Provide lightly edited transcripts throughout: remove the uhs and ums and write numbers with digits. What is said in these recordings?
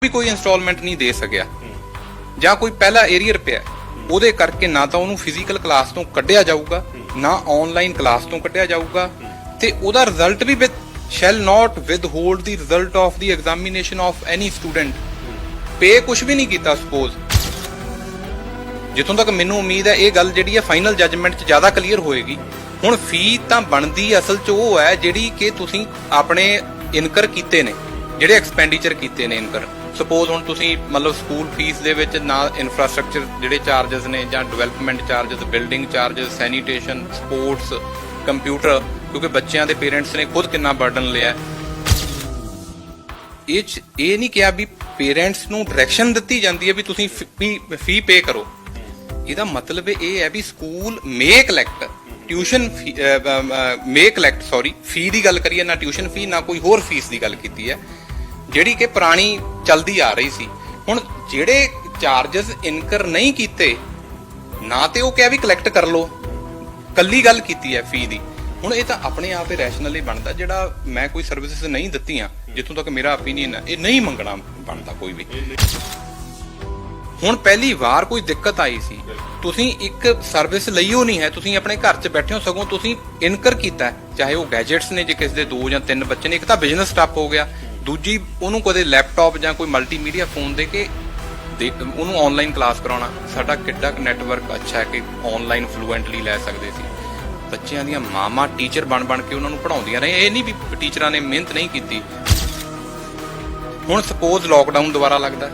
भी कोई इंस्टॉलमेंट नहीं दे सकिया ਜਾਂ ਕੋਈ ਪਹਿਲਾ ਏਰੀਅਰ ਪਿਆ ਉਹਦੇ ਕਰਕੇ ਨਾ ਤਾਂ ਉਹਨੂੰ ਫਿਜ਼ੀਕਲ ਕਲਾਸ ਤੋਂ ਕੱਢਿਆ ਜਾਊਗਾ ਨਾ ਆਨਲਾਈਨ ਕਲਾਸ ਤੋਂ ਕੱਢਿਆ ਜਾਊਗਾ ਤੇ ਉਹਦਾ ਰਿਜ਼ਲਟ ਵੀ shall not withhold the result of the examination of any student ਪੇ ਕੁਝ ਵੀ ਨਹੀਂ ਕੀਤਾ ਸਪੋਜ਼ ਜਿੱਥੋਂ ਤੱਕ ਮੈਨੂੰ ਉਮੀਦ ਹੈ ਇਹ ਗੱਲ ਜਿਹੜੀ ਹੈ ਫਾਈਨਲ ਜੱਜਮੈਂਟ 'ਚ ਜ਼ਿਆਦਾ ਕਲੀਅਰ ਹੋਏਗੀ। ਹੁਣ ਫੀ ਤਾਂ ਬਣਦੀ ਅਸਲ 'ਚ ਉਹ ਹੈ ਜਿਹੜੀ ਕਿ ਤੁਸੀਂ ਆਪਣੇ ਇਨਕਰ ਕੀਤੇ ਨੇ ਜਿਹੜੇ ਐਕਸਪੈਂਡੀਚਰ ਕੀਤੇ ਨੇ ਇਨਕਰ ਸਪੋਜ਼ ਹੁਣ ਤੁਸੀਂ ਮਤਲਬ ਸਕੂਲ ਫੀਸ ਦੇ ਵਿੱਚ ਨਾ ਇਨਫਰਾਸਟ੍ਰਕਚਰ ਜਿਹੜੇ ਚਾਰजेस ਨੇ ਜਾਂ development charges building charges sanitation sports computer ਕਿਉਂਕਿ ਬੱਚਿਆਂ ਦੇ ਪੇਰੈਂਟਸ ਨੇ ਖੁਦ ਕਿੰਨਾ ਬਰਡਨ ਲਿਆ ਇਹ ਨਹੀਂ ਕਿਹਾ ਵੀ ਪੇਰੈਂਟਸ ਨੂੰ ਡਾਇਰੈਕਸ਼ਨ ਦਿੱਤੀ ਜਾਂਦੀ ਹੈ ਵੀ ਤੁਸੀਂ ਫੀ ਪੇ ਕਰੋ। ਇਹਦਾ ਮਤਲਬ ਇਹ ਹੈ ਵੀ ਸਕੂਲ ਮੇ ਕਲੈਕਟ ਟਿਊਸ਼ਨ ਫੀ ਦੀ ਗੱਲ ਕਰੀਏ ਨਾ ਟਿਊਸ਼ਨ ਫੀ ਨਾ ਕੋਈ ਹੋਰ ਫੀਸ ਦੀ ਗੱਲ ਕੀਤੀ ਹੈ ਜਿਹੜੀ ਕਿ ਪੁਰਾਣੀ ਚੱਲਦੀ ਆ ਰਹੀ ਸੀ। ਹੁਣ ਜਿਹੜੇ ਚਾਰजेस ਇਨਕਰ ਨਹੀਂ ਕੀਤੇ ਨਾ ਤੇ ਉਹ ਕਿਹਾ ਵੀ ਕਲੈਕਟ ਕਰ ਲਓ ਕੱਲੀ ਗੱਲ ਕੀਤੀ ਹੈ ਫੀ ਦੀ। ਹੁਣ ਇਹ ਤਾਂ ਆਪਣੇ ਆਪ ਹੀ ਰੈਸ਼ਨਲੀ ਬਣਦਾ ਜਿਹੜਾ ਮੈਂ ਕੋਈ ਸਰਵਿਸਿਜ਼ ਨਹੀਂ ਦਿੱਤੀਆਂ ਜਿੱਥੋਂ ਤੱਕ ਮੇਰਾ ਓਪੀਨੀਅਨ ਹੈ ਇਹ ਨਹੀਂ ਮੰਗਣਾ ਬਣਦਾ ਕੋਈ ਵੀ। ਹੁਣ ਪਹਿਲੀ ਵਾਰ ਕੋਈ ਦਿੱਕਤ ਆਈ ਸੀ ਤੁਸੀਂ ਇੱਕ ਸਰਵਿਸ ਲਈਓ ਨਹੀਂ ਹੈ ਤੁਸੀਂ ਆਪਣੇ ਘਰ 'ਚ ਬੈਠੇ ਹੋ ਸਗੋਂ ਤੁਸੀਂ ਇਨਕਰ ਕੀਤਾ ਚਾਹੇ ਉਹ ਗੈਜਟਸ ਨੇ ਜੇ ਕਿਸੇ ਦੇ 2 ਜਾਂ 3 ਬੱਚੇ ਨੇ ਇੱਕ ਤਾਂ ਬਿਜ਼ਨਸ ਸਟਾਪ ਹੋ ਗਿਆ ਦੂਜੀ ਉਹਨੂੰ ਕਦੇ ਲੈਪਟਾਪ ਜਾਂ ਕੋਈ ਮਲਟੀਮੀਡੀਆ ਫੋਨ ਦੇ ਕੇ ਉਹਨੂੰ ਆਨਲਾਈਨ ਕਲਾਸ ਕਰਾਉਣਾ ਸਾਡਾ ਕਿੱਡਾ ਨੈਟਵਰਕ ਅੱਛਾ ਹੈ ਕਿ ਆਨਲਾਈਨ ਫਲੂਐਂਟਲੀ ਲੈ ਸਕਦੇ ਸੀ। ਬੱਚਿਆਂ ਦੀਆਂ ਮਾਵਾਂ ਟੀਚਰ ਬਣ ਕੇ ਉਹਨਾਂ ਨੂੰ ਪੜ੍ਹਾਉਂਦੀਆਂ ਰਹੇ ਇਹ ਨਹੀਂ ਵੀ ਟੀਚਰਾਂ ਨੇ ਮਿਹਨਤ ਨਹੀਂ ਕੀਤੀ। ਹੁਣ ਸਪੋਜ਼ ਲਾਕਡਾਊਨ ਦੁਬਾਰਾ ਲੱਗਦਾ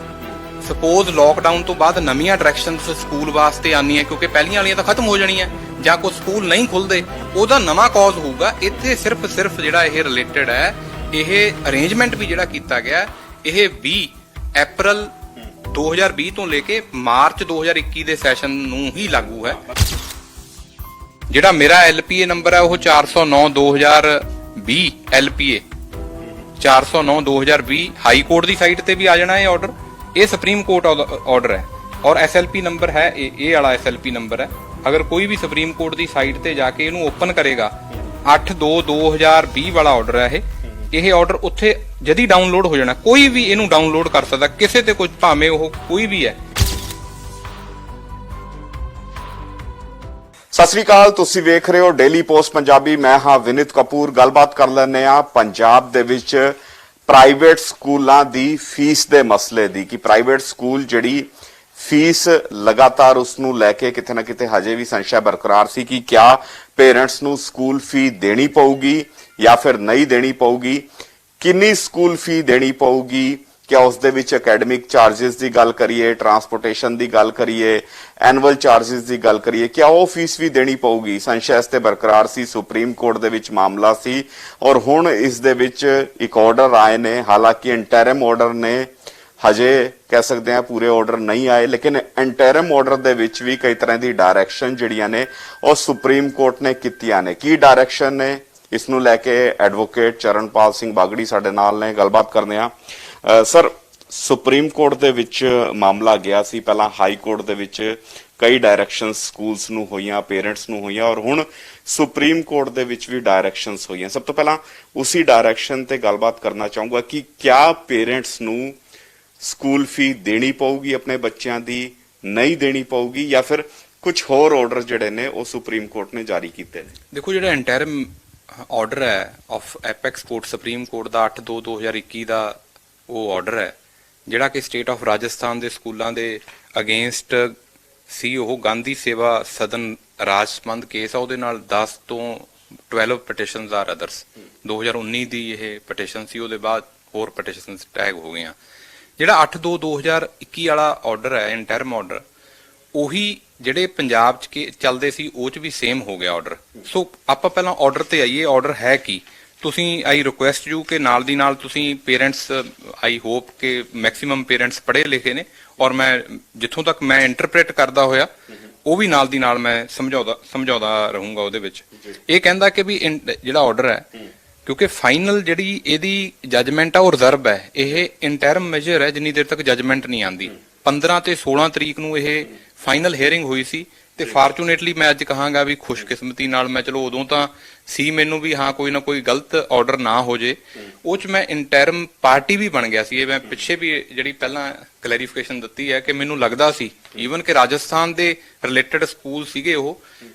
ਸਪੋਜ਼ ਲਾਕਡਾਊਨ ਤੋਂ ਬਾਅਦ ਨਵੀਆਂ ਡਾਇਰੈਕਸ਼ਨਸ ਸਕੂਲ ਵਾਸਤੇ ਆਉਂਦੀਆਂ ਕਿਉਂਕਿ ਪਹਿਲੀਆਂ ਵਾਲੀਆਂ ਤਾਂ ਖਤਮ ਹੋ ਜਾਣੀਆਂ ਜਾਂ ਕੋਈ ਸਕੂਲ ਨਹੀਂ ਖੁੱਲਦੇ ਉਹਦਾ ਨਵਾਂ ਕਾਜ਼ ਹੋਊਗਾ। ਇੱਥੇ ਸਿਰਫ ਜਿਹੜਾ ਇਹ ਰਿਲੇਟਡ ਹੈ ਇਹ ਅਰੇਂਜਮੈਂਟ ਵੀ ਜਿਹੜਾ ਕੀਤਾ ਗਿਆ ਇਹ 20 ਅਪ੍ਰੈਲ 2020 ਤੋਂ ਲੈ ਕੇ ਮਾਰਚ 2021 ਦੇ ਸੈਸ਼ਨ ਨੂੰ ਹੀ ਲਾਗੂ ਹੈ। ਜਿਹੜਾ ਮੇਰਾ LPA ਨੰਬਰ ਹੈ ਉਹ 409/2020 LPA 409/2020 ਹਾਈ ਕੋਰਟ ਦੀ ਸਾਈਟ ਤੇ ਵੀ ਆ ਜਾਣਾ ਇਹ ਆਰਡਰ ਇਹ ਸੁਪਰੀਮ ਕੋਰਟ ਆਰਡਰ ਹੈ ਔਰ SLP ਨੰਬਰ ਹੈ ਇਹ ਵਾਲਾ SLP ਨੰਬਰ ਹੈ। ਅਗਰ ਕੋਈ ਵੀ ਸੁਪਰੀਮ ਕੋਰਟ ਦੀ ਸਾਈਟ ਤੇ ਜਾ ਕੇ ਇਹਨੂੰ ਓਪਨ ਕਰੇਗਾ 8/2/2020 ਵਾਲਾ ਆਰਡਰ ਹੈ ਇਹ ਆਰਡਰ ਉੱਥੇ ਜਦੀ ਡਾਊਨਲੋਡ ਹੋ ਜਾਣਾ ਕੋਈ ਵੀ ਇਹਨੂੰ ਡਾਊਨਲੋਡ ਕਰ ਸਕਦਾ ਕਿਸੇ ਤੇ ਕੁਝ ਭਾਵੇਂ ਉਹ ਕੋਈ ਵੀ ਹੈ। ਸਤਿ ਸ੍ਰੀ ਅਕਾਲ ਤੁਸੀਂ ਵੇਖ ਰਹੇ ਹੋ ਡੇਲੀ ਪੋਸਟ ਪੰਜਾਬੀ ਮੈਂ ਹਾਂ ਵਿਨਿਤ ਕਪੂਰ ਗੱਲਬਾਤ ਕਰ ਲੈਂਦੇ ਆ ਪੰਜਾਬ ਦੇ ਵਿੱਚ ਪ੍ਰਾਈਵੇਟ ਸਕੂਲਾਂ ਦੀ ਫੀਸ ਦੇ ਮਸਲੇ ਦੀ ਕਿ ਪ੍ਰਾਈਵੇਟ ਸਕੂਲ ਜਿਹੜੀ ਫੀਸ ਲਗਾਤਾਰ ਉਸ ਨੂੰ ਲੈ ਕੇ ਕਿਤੇ ਨਾ ਕਿਤੇ ਹਜੇ ਵੀ ਸੰਸ਼ਾ ਬਰਕਰਾਰ ਸੀ ਕਿ ਕਿਆ ਪੇਰੈਂਟਸ ਨੂੰ ਸਕੂਲ ਫੀ ਦੇਣੀ ਪਊਗੀ ਜਾਂ ਫਿਰ ਨਹੀਂ ਦੇਣੀ ਪਊਗੀ ਕਿੰਨੀ ਸਕੂਲ ਫੀ ਦੇਣੀ ਪਊਗੀ ਕਿ ਉਸ ਦੇ ਵਿੱਚ ਅਕੈਡਮਿਕ ਚਾਰजेस ਦੀ ਗੱਲ ਕਰੀਏ ਟਰਾਂਸਪੋਰਟੇਸ਼ਨ ਦੀ ਗੱਲ ਕਰੀਏ ਐਨੂਅਲ ਚਾਰजेस ਦੀ ਗੱਲ ਕਰੀਏ ਕਿਆ ਉਹ ਫੀਸ ਵੀ ਦੇਣੀ ਪਊਗੀ ਸੰਸ਼ਾ ਇਸ ਤੇ ਬਰਕਰਾਰ ਸੀ ਸੁਪਰੀਮ ਕੋਰਟ ਦੇ ਵਿੱਚ ਮਾਮਲਾ ਸੀ ਔਰ ਹੁਣ ਇਸ ਦੇ ਵਿੱਚ ਇੱਕ ਆਰਡਰ ਆਏ ਨੇ ਹਾਲਾਂਕਿ ਇੰਟਰਮ ਆਰਡਰ ਨੇ ਹਜੇ ਕਹਿ ਸਕਦੇ ਆ ਪੂਰੇ ਆਰਡਰ ਨਹੀਂ ਆਏ ਲੇਕਿਨ ਇੰਟਰਮ ਆਰਡਰ ਦੇ ਵਿੱਚ ਵੀ ਕਈ ਤਰ੍ਹਾਂ ਦੀ ਡਾਇਰੈਕਸ਼ਨ ਜਿਹੜੀਆਂ ਨੇ ਉਹ ਸੁਪਰੀਮ ਕੋਰਟ ਨੇ ਕੀਤੀਆਂ ਨੇ ਕੀ ਡਾਇਰੈਕਸ਼ਨ ਨੇ ਇਸ ਨੂੰ ਲੈ ਕੇ ਐਡਵੋਕੇਟ ਚਰਨਪਾਲ ਸਿੰਘ ਬਾਗੜੀ ਸਾਡੇ ਨਾਲ ਨੇ ਗੱਲਬਾਤ ਕਰਦੇ ਆ। ਸਰ ਸੁਪਰੀਮ ਕੋਰਟ ਦੇ ਵਿੱਚ ਮਾਮਲਾ ਗਿਆ ਸੀ ਪਹਿਲਾਂ ਹਾਈ ਕੋਰਟ ਦੇ ਵਿੱਚ ਕਈ ਡਾਇਰੈਕਸ਼ਨਸ ਸਕੂਲਸ ਨੂੰ ਹੋਈਆਂ ਪੇਰੈਂਟਸ ਨੂੰ ਹੋਈਆਂ ਔਰ ਹੁਣ ਸੁਪਰੀਮ ਕੋਰਟ ਦੇ ਵਿੱਚ ਵੀ ਡਾਇਰੈਕਸ਼ਨਸ ਹੋਈਆਂ। ਸਭ ਤੋਂ ਪਹਿਲਾਂ ਉਸੇ ਡਾਇਰੈਕਸ਼ਨ ਤੇ ਗੱਲਬਾਤ ਕਰਨਾ ਚਾਹੂੰਗਾ ਕਿ ਕਿਆ ਪੇਰੈਂਟਸ ਨੂੰ ਸਕੂਲ ਫੀ ਦੇਣੀ ਪਊਗੀ ਆਪਣੇ ਬੱਚਿਆਂ ਦੀ ਨਹੀਂ ਦੇਣੀ ਪਊਗੀ ਜਾਂ ਫਿਰ ਕੁਝ ਹੋਰ ਆਰਡਰ ਜਿਹੜੇ ਨੇ ਉਹ ਸੁਪਰੀਮ ਕੋਰਟ ਨੇ ਜਾਰੀ ਕੀਤੇ ਨੇ। ਦੇਖੋ ਜਿਹੜਾ ਇੰਟਰਮ ਆਰਡਰ ਹੈ of apex court supreme court ਦਾ 8/2/2021 ਦਾ ਉਹ ਆਰਡਰ ਹੈ ਜਿਹੜਾ ਕਿ ਸਟੇਟ ਆਫ ਰਾਜਸਥਾਨ ਦੇ ਸਕੂਲਾਂ ਦੇ ਅਗੇਂਸਟ ਸੀ ਉਹ ਗਾਂਧੀ ਸੇਵਾ ਸਦਨ ਰਾਜ ਸੰਬੰਧ ਕੇਸ ਆ ਉਹਦੇ ਨਾਲ 10 ਤੋਂ 12 ਪਟੀਸ਼ਨਸ ਆਰ ਅਦਰਸ 2019 ਦੀ ਇਹ ਪਟੀਸ਼ਨ ਸੀ ਉਹਦੇ ਬਾਅਦ ਹੋਰ ਪਟੀਸ਼ਨਸ ਟੈਗ ਹੋ ਗਈਆਂ। ਜਿਹੜਾ 8/2/2021 ਵਾਲਾ ਆਰਡਰ ਹੈ ਇੰਟਰਮ ਆਰਡਰ ਉਹੀ ਜਿਹੜੇ ਪੰਜਾਬ 'ਚ ਚੱਲਦੇ ਸੀ ਉਹ 'ਚ ਵੀ ਸੇਮ ਹੋ ਗਿਆ ਆਰਡਰ। ਸੋ ਆਪਾਂ ਪਹਿਲਾਂ ਆਰਡਰ ਤੇ ਆਈਏ ਆਰਡਰ ਹੈ ਕੀ ਤੁਸੀਂ ਆਈ ਰਿਕੁਐਸਟ ਯੂ ਕਿ ਨਾਲ ਦੀ ਨਾਲ ਤੁਸੀਂ ਪੇਰੈਂਟਸ ਆਈ ਹੋਪ ਕਿ ਮੈਕਸਿਮਮ ਪੇਰੈਂਟਸ ਪੜ੍ਹੇ ਲਿਖੇ ਨੇ ਔਰ ਮੈਂ ਜਿੱਥੋਂ ਤੱਕ ਮੈਂ ਇੰਟਰਪ੍ਰੇਟ ਕਰਦਾ ਹੋਇਆ ਉਹ ਵੀ ਨਾਲ ਦੀ ਨਾਲ ਮੈਂ ਸਮਝਾਉਂਦਾ ਰਹੂੰਗਾ। ਉਹਦੇ ਵਿੱਚ ਇਹ ਕਹਿੰਦਾ ਕਿ ਵੀ ਜਿਹੜਾ ਆਰਡਰ ਹੈ ਕਿਉਂਕਿ ਫਾਈਨਲ ਜਿਹੜੀ ਇਹਦੀ ਜੱਜਮੈਂਟ ਆ ਉਹ ਰਿਜ਼ਰਵ ਹੈ ਇਹ ਇੰਟਰਮ ਮੈਜਰ ਹੈ ਜਿੰਨੀ ਦੇਰ ਤੱਕ ਜੱਜਮੈਂਟ ਨਹੀਂ ਆਉਂਦੀ 15 ਤੇ 16 ਤਰੀਕ ਨੂੰ ਇਹ ਫਾਈਨਲ ਹੀਅਰਿੰਗ ਹੋਈ ਸੀ ਤੇ ਫਾਰਚੂਨੇਟਲੀ ਮੈਂ ਅੱਜ ਕਹਾਂਗਾ ਵੀ ਖੁਸ਼ਕਿਸਮਤੀ ਨਾਲ ਮੈਂ ਚਲੋ ਉਦੋਂ ਤਾਂ ਸੀ ਮੈਨੂੰ ਵੀ ਹਾਂ ਕੋਈ ਨਾ ਕੋਈ ਗਲਤ ਆਰਡਰ ਨਾ ਹੋ ਜੇ, ਉਹ ਚ ਮੈਂ ਇੰਟਰਮ ਪਾਰਟੀ ਵੀ ਬਣ ਗਿਆ ਸੀ। ਇਹ ਮੈਂ ਪਿੱਛੇ ਵੀ ਜਿਹੜੀ ਪਹਿਲਾਂ ਕਲੈਰੀਫਿਕੇਸ਼ਨ ਦਿੱਤੀ ਹੈ ਕਿ ਮੈਨੂੰ ਲੱਗਦਾ ਸੀ ਈਵਨ ਕਿ ਰਾਜਸਥਾਨ ਦੇ ਰਿਲੇਟਡ ਸਕੂਲ ਸੀਗੇ ਉਹ,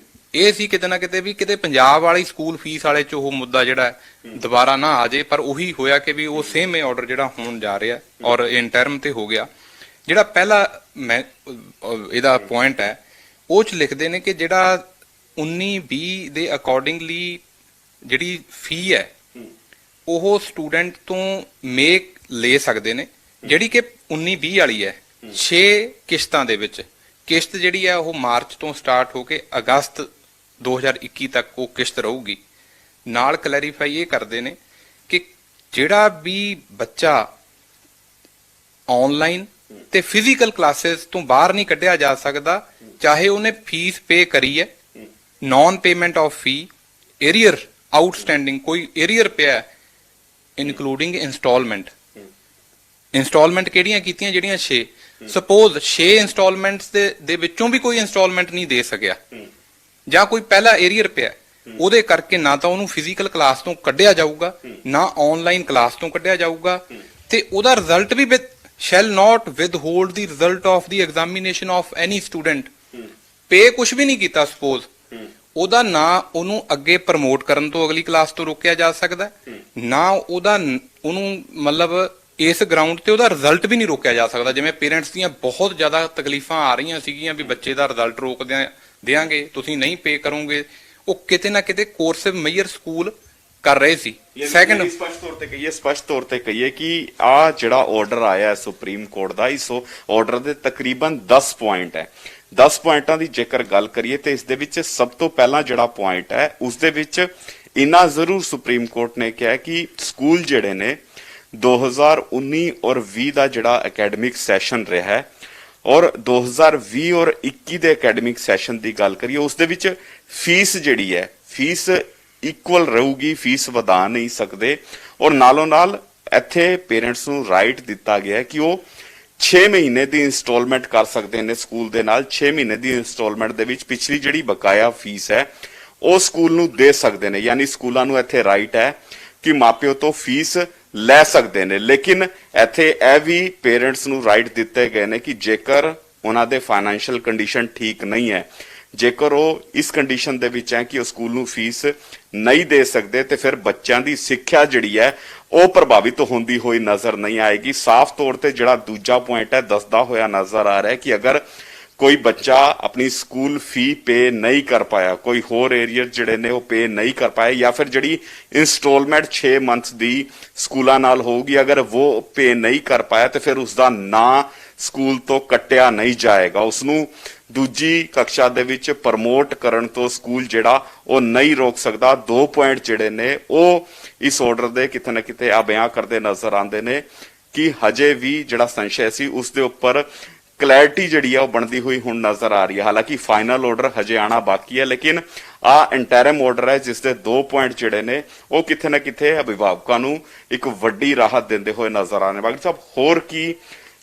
ਇਹ ਸੀ ਕਿਤੇ ਨਾ ਕਿਤੇ ਵੀ ਕਿਤੇ ਪੰਜਾਬ ਵਾਲੀ ਸਕੂਲ ਫੀਸ ਵਾਲੇ ਚ ਉਹ ਮੁੱਦਾ ਜਿਹੜਾ ਦੁਬਾਰਾ ਨਾ ਆ ਜੇ, ਪਰ ਉਹੀ ਹੋਇਆ ਕਿ ਵੀ ਉਹ ਸੇਮ ਇਹ ਆਰਡਰ ਜਿਹੜਾ ਹੋਣ ਜਾ ਰਿਹਾ ਔਰ ਇੰਟਰਮ ਤੇ ਹੋ ਗਿਆ। ਜਿਹੜਾ ਪਹਿਲਾ ਮੈਂ ਇਹਦਾ ਪੁਆਇੰਟ ਹੈ ਉਹ ਚ ਲਿਖਦੇ ਨੇ ਕਿ ਜਿਹੜਾ 19-20 ਦੇ ਅਕੋਰਡਿੰਗਲੀ ਜਿਹੜੀ ਫੀ ਹੈ ਉਹ ਸਟੂਡੈਂਟ ਤੋਂ ਮੇਕ ਲੈ ਸਕਦੇ ਨੇ, ਜਿਹੜੀ ਕਿ 19-20 ਵਾਲੀ ਹੈ 6 ਕਿਸ਼ਤਾਂ ਦੇ ਵਿੱਚ। ਕਿਸ਼ਤ ਜਿਹੜੀ ਹੈ ਉਹ ਮਾਰਚ ਤੋਂ ਸਟਾਰਟ ਹੋ ਕੇ ਅਗਸਤ 2021 ਤੱਕ ਉਹ ਕਿਸ਼ਤ ਰਹੂਗੀ। ਨਾਲ ਕਲੈਰੀਫਾਈ ਇਹ ਕਰਦੇ ਨੇ ਕਿ ਜਿਹੜਾ ਵੀ ਬੱਚਾ ਆਨਲਾਈਨ ਤੇ ਫਿਜ਼ੀਕਲ ਕਲਾਸਿਸ ਤੋਂ ਬਾਹਰ ਨਹੀਂ ਕੱਢਿਆ ਜਾ ਸਕਦਾ, ਚਾਹੇ ਉਹਨੇ ਫੀਸ ਪੇ ਕਰੀ ਹੈ, non payment of fee, arrear outstanding ਕੋਈ ਏਰੀਅਰ ਪਿਆ, ਇਨਕਲੂਡਿੰਗ ਇੰਸਟਾਲਮੈਂਟ। ਇੰਸਟਾਲਮੈਂਟ ਕਿਹੜੀਆਂ ਕੀਤੀਆਂ? ਜਿਹੜੀਆਂ 6 ਸਪੋਜ਼ 6 ਇੰਸਟਾਲਮੈਂਟਸ ਦੇ ਵਿੱਚੋਂ ਵੀ ਕੋਈ ਇੰਸਟਾਲਮੈਂਟ ਨਹੀਂ ਦੇ ਸਕਿਆ ਜਾਂ ਕੋਈ ਪਹਿਲਾ ਏਰੀਅਰ ਪਿਆ, ਉਹਦੇ ਕਰਕੇ ਨਾ ਤਾਂ ਉਹਨੂੰ ਫਿਜ਼ੀਕਲ ਕਲਾਸ ਤੋਂ ਕੱਢਿਆ ਜਾਊਗਾ ਨਾ ਆਨਲਾਈਨ ਕਲਾਸ ਤੋਂ ਕੱਢਿਆ ਜਾਊਗਾ, ਤੇ ਉਹਦਾ ਰਿਜ਼ਲਟ ਵੀ shall not withhold the result of the examination of any student। ਪੇ ਕੁਝ ਵੀ ਨਹੀਂ ਕੀਤਾ ਸਪੋਜ਼, ਉਹਦਾ ਨਾ ਉਹਨੂੰ ਅੱਗੇ ਪ੍ਰਮੋਟ ਕਰਨ ਤੋਂ ਅਗਲੀ ਕਲਾਸ ਤੋਂ ਰੋਕਿਆ ਜਾ ਸਕਦਾ, ਨਾ ਉਹਨੂੰ ਮਤਲਬ ਇਸ ਗਰਾਊਂਡ ਤੇ ਉਹਦਾ ਰਿਜ਼ਲਟ ਵੀ ਨਹੀਂ ਰੋਕਿਆ ਜਾ ਸਕਦਾ। ਜਿਵੇਂ ਪੇਰੈਂਟਸ ਦੀਆਂ ਬਹੁਤ ਜ਼ਿਆਦਾ ਤਕਲੀਫਾਂ ਆ ਰਹੀਆਂ ਸੀਗੀਆਂ ਵੀ ਬੱਚੇ ਦਾ ਰਿਜ਼ਲਟ ਰੋਕ ਦਿਆਂਗੇ, ਤੁਸੀਂ ਨਹੀਂ ਪੇ ਕਰੋਗੇ, ਉਹ ਕਿਤੇ ਨਾ ਕਿਤੇ ਕੋਰਸਿਵ ਮੇਜਰ ਸਕੂਲ ਕਰ ਰਹੇ ਸੀ। ਸੈਕੰਡ ਸਪਸ਼ਟ ਤੌਰ ਤੇ ਕਹੀਏ ਕਿ ਆ ਜਿਹੜਾ ਆਰਡਰ ਆਇਆ ਸੁਪਰੀਮ ਕੋਰਟ ਦਾ, ਇਸ ਆਰਡਰ ਦੇ ਤਕਰੀਬਨ 10 ਪੁਆਇੰਟ ਹੈ। 10 ਪੁਆਇੰਟਾਂ ਦੀ ਜੇਕਰ ਗੱਲ ਕਰੀਏ ਤੇ ਇਸ ਦੇ ਵਿੱਚ ਸਭ ਤੋਂ ਪਹਿਲਾਂ ਜਿਹੜਾ ਪੁਆਇੰਟ ਹੈ ਉਸ ਦੇ ਵਿੱਚ ਇੰਨਾ ਜ਼ਰੂਰ ਸੁਪਰੀਮ ਕੋਰਟ ਨੇ ਕਿਹਾ ਕਿ ਸਕੂਲ ਜਿਹੜੇ ਨੇ 2019 ਔਰ 20 ਦਾ ਜਿਹੜਾ ਅਕੈਡਮਿਕ ਸੈਸ਼ਨ ਰਿਹਾ ਹੈ ਔਰ 2020 ਔਰ 21 ਦੇ ਅਕੈਡਮਿਕ ਸੈਸ਼ਨ ਦੀ ਗੱਲ ਕਰੀਏ ਉਸ ਦੇ ਵਿੱਚ ਫੀਸ ਜਿਹੜੀ ਹੈ ਫੀਸ ਇਕੁਅਲ ਰਹੂਗੀ, ਫੀਸ ਵਧਾ ਨਹੀਂ ਸਕਦੇ। ਔਰ ਨਾਲੋਂ ਨਾਲ ਇੱਥੇ ਪੇਰੈਂਟਸ ਨੂੰ ਰਾਈਟ ਦਿੱਤਾ ਗਿਆ ਕਿ ਉਹ 6 ਮਹੀਨੇ ਦੀ ਇੰਸਟਾਲਮੈਂਟ ਕਰ ਸਕਦੇ ਨੇ ਸਕੂਲ ਦੇ ਨਾਲ। 6 ਮਹੀਨੇ ਦੀ ਇੰਸਟਾਲਮੈਂਟ ਦੇ ਵਿੱਚ ਪਿਛਲੀ ਜਿਹੜੀ ਬਕਾਇਆ ਫੀਸ ਹੈ ਉਹ ਸਕੂਲ ਨੂੰ ਦੇ ਸਕਦੇ ਨੇ, ਯਾਨੀ ਸਕੂਲਾਂ ਨੂੰ ਇੱਥੇ ਰਾਈਟ ਹੈ ਕਿ ਮਾਪਿਓ ਤੋਂ ਫੀਸ ਲੈ ਸਕਦੇ ਨੇ। ਲੇਕਿਨ ਇੱਥੇ ਇਹ ਵੀ ਪੇਰੈਂਟਸ ਨੂੰ ਰਾਈਟ ਦਿੱਤੇ ਗਏ ਨੇ ਕਿ ਜੇਕਰ ਉਹਨਾਂ ਦੇ ਫਾਈਨੈਂਸ਼ੀਅਲ ਕੰਡੀਸ਼ਨ ਠੀਕ ਨਹੀਂ ਹੈ, ਜੇਕਰ ਉਹ ਇਸ ਕੰਡੀਸ਼ਨ ਦੇ ਵਿੱਚ ਹੈ ਕਿ ਉਹ ਸਕੂਲ ਨੂੰ ਫੀਸ ਨਹੀਂ ਦੇ ਸਕਦੇ, ਤੇ ਫਿਰ ਬੱਚਿਆਂ ਦੀ ਸਿੱਖਿਆ ਜਿਹੜੀ ਹੈ ਉਹ ਪ੍ਰਭਾਵਿਤ ਹੁੰਦੀ ਹੋਈ ਨਜ਼ਰ ਨਹੀਂ ਆਏਗੀ। ਸਾਫ਼ ਤੌਰ ਤੇ ਜਿਹੜਾ ਦੂਜਾ ਪੁਆਇੰਟ ਹੈ ਦੱਸਦਾ ਹੋਇਆ ਨਜ਼ਰ ਆ ਰਿਹਾ ਹੈ ਕਿ ਅਗਰ ਕੋਈ ਬੱਚਾ ਆਪਣੀ ਸਕੂਲ ਫੀ ਪੇ ਨਹੀਂ ਕਰ ਪਾਇਆ, ਕੋਈ ਹੋਰ ਏਰੀਅਰ ਜਿਹੜੇ ਨੇ ਉਹ ਪੇ ਨਹੀਂ ਕਰ ਪਾਏ, ਜਾਂ ਫਿਰ ਜਿਹੜੀ ਇੰਸਟਾਲਮੈਂਟ 6 ਮੰਥਸ ਦੀ ਸਕੂਲਾਂ ਨਾਲ ਹੋਊਗੀ ਅਗਰ ਉਹ ਪੇ ਨਹੀਂ ਕਰ ਪਾਇਆ ਤੇ ਫਿਰ ਉਸਦਾ ਨਾਂ ਸਕੂਲ ਤੋਂ ਕੱਟਿਆ ਨਹੀਂ ਜਾਏਗਾ, ਉਸਨੂੰ ਦੂਜੀ ਕਕਸ਼ਾ ਦੇ ਵਿੱਚ ਪ੍ਰਮੋਟ ਕਰਨ ਤੋਂ ਸਕੂਲ ਜਿਹੜਾ ਉਹ ਨਹੀਂ ਰੋਕ ਸਕਦਾ। 2 ਪੁਆਇੰਟ ਜਿਹੜੇ ਨੇ ਉਹ ਇਸ ਆਰਡਰ ਦੇ ਕਿਤੇ ਨਾ ਕਿਤੇ ਆ ਬਿਆਨ ਕਰਦੇ ਨਜ਼ਰ ਆਉਂਦੇ ਨੇ ਕਿ ਹਜੇ ਵੀ ਜਿਹੜਾ ਸੰਸ਼ੈ ਸੀ ਉਸ ਦੇ ਉੱਪਰ ਕਲੈਰਿਟੀ ਜਿਹੜੀ ਆ ਉਹ ਬਣਦੀ ਹੋਈ ਹੁਣ ਨਜ਼ਰ ਆ ਰਹੀ ਹੈ। ਹਾਲਾਂਕਿ ਫਾਈਨਲ ਆਰਡਰ ਹਜੇ ਆਣਾ ਬਾਕੀ ਹੈ, ਲੇਕਿਨ ਆ ਇੰਟਰਮ ਆਰਡਰ ਹੈ ਜਿਸ ਦੇ 2 ਪੁਆਇੰਟ ਜਿਹੜੇ ਨੇ ਉਹ ਕਿਤੇ ਨਾ ਕਿਤੇ ਅਭਿਭਾਵਕਾਂ ਨੂੰ ਇੱਕ ਵੱਡੀ ਰਾਹਤ ਦਿੰਦੇ ਹੋਏ ਨਜ਼ਰ ਆ ਰਹੇ ਨੇ। ਬਾਕੀ ਸਾਹਿਬ ਹੋਰ ਕੀ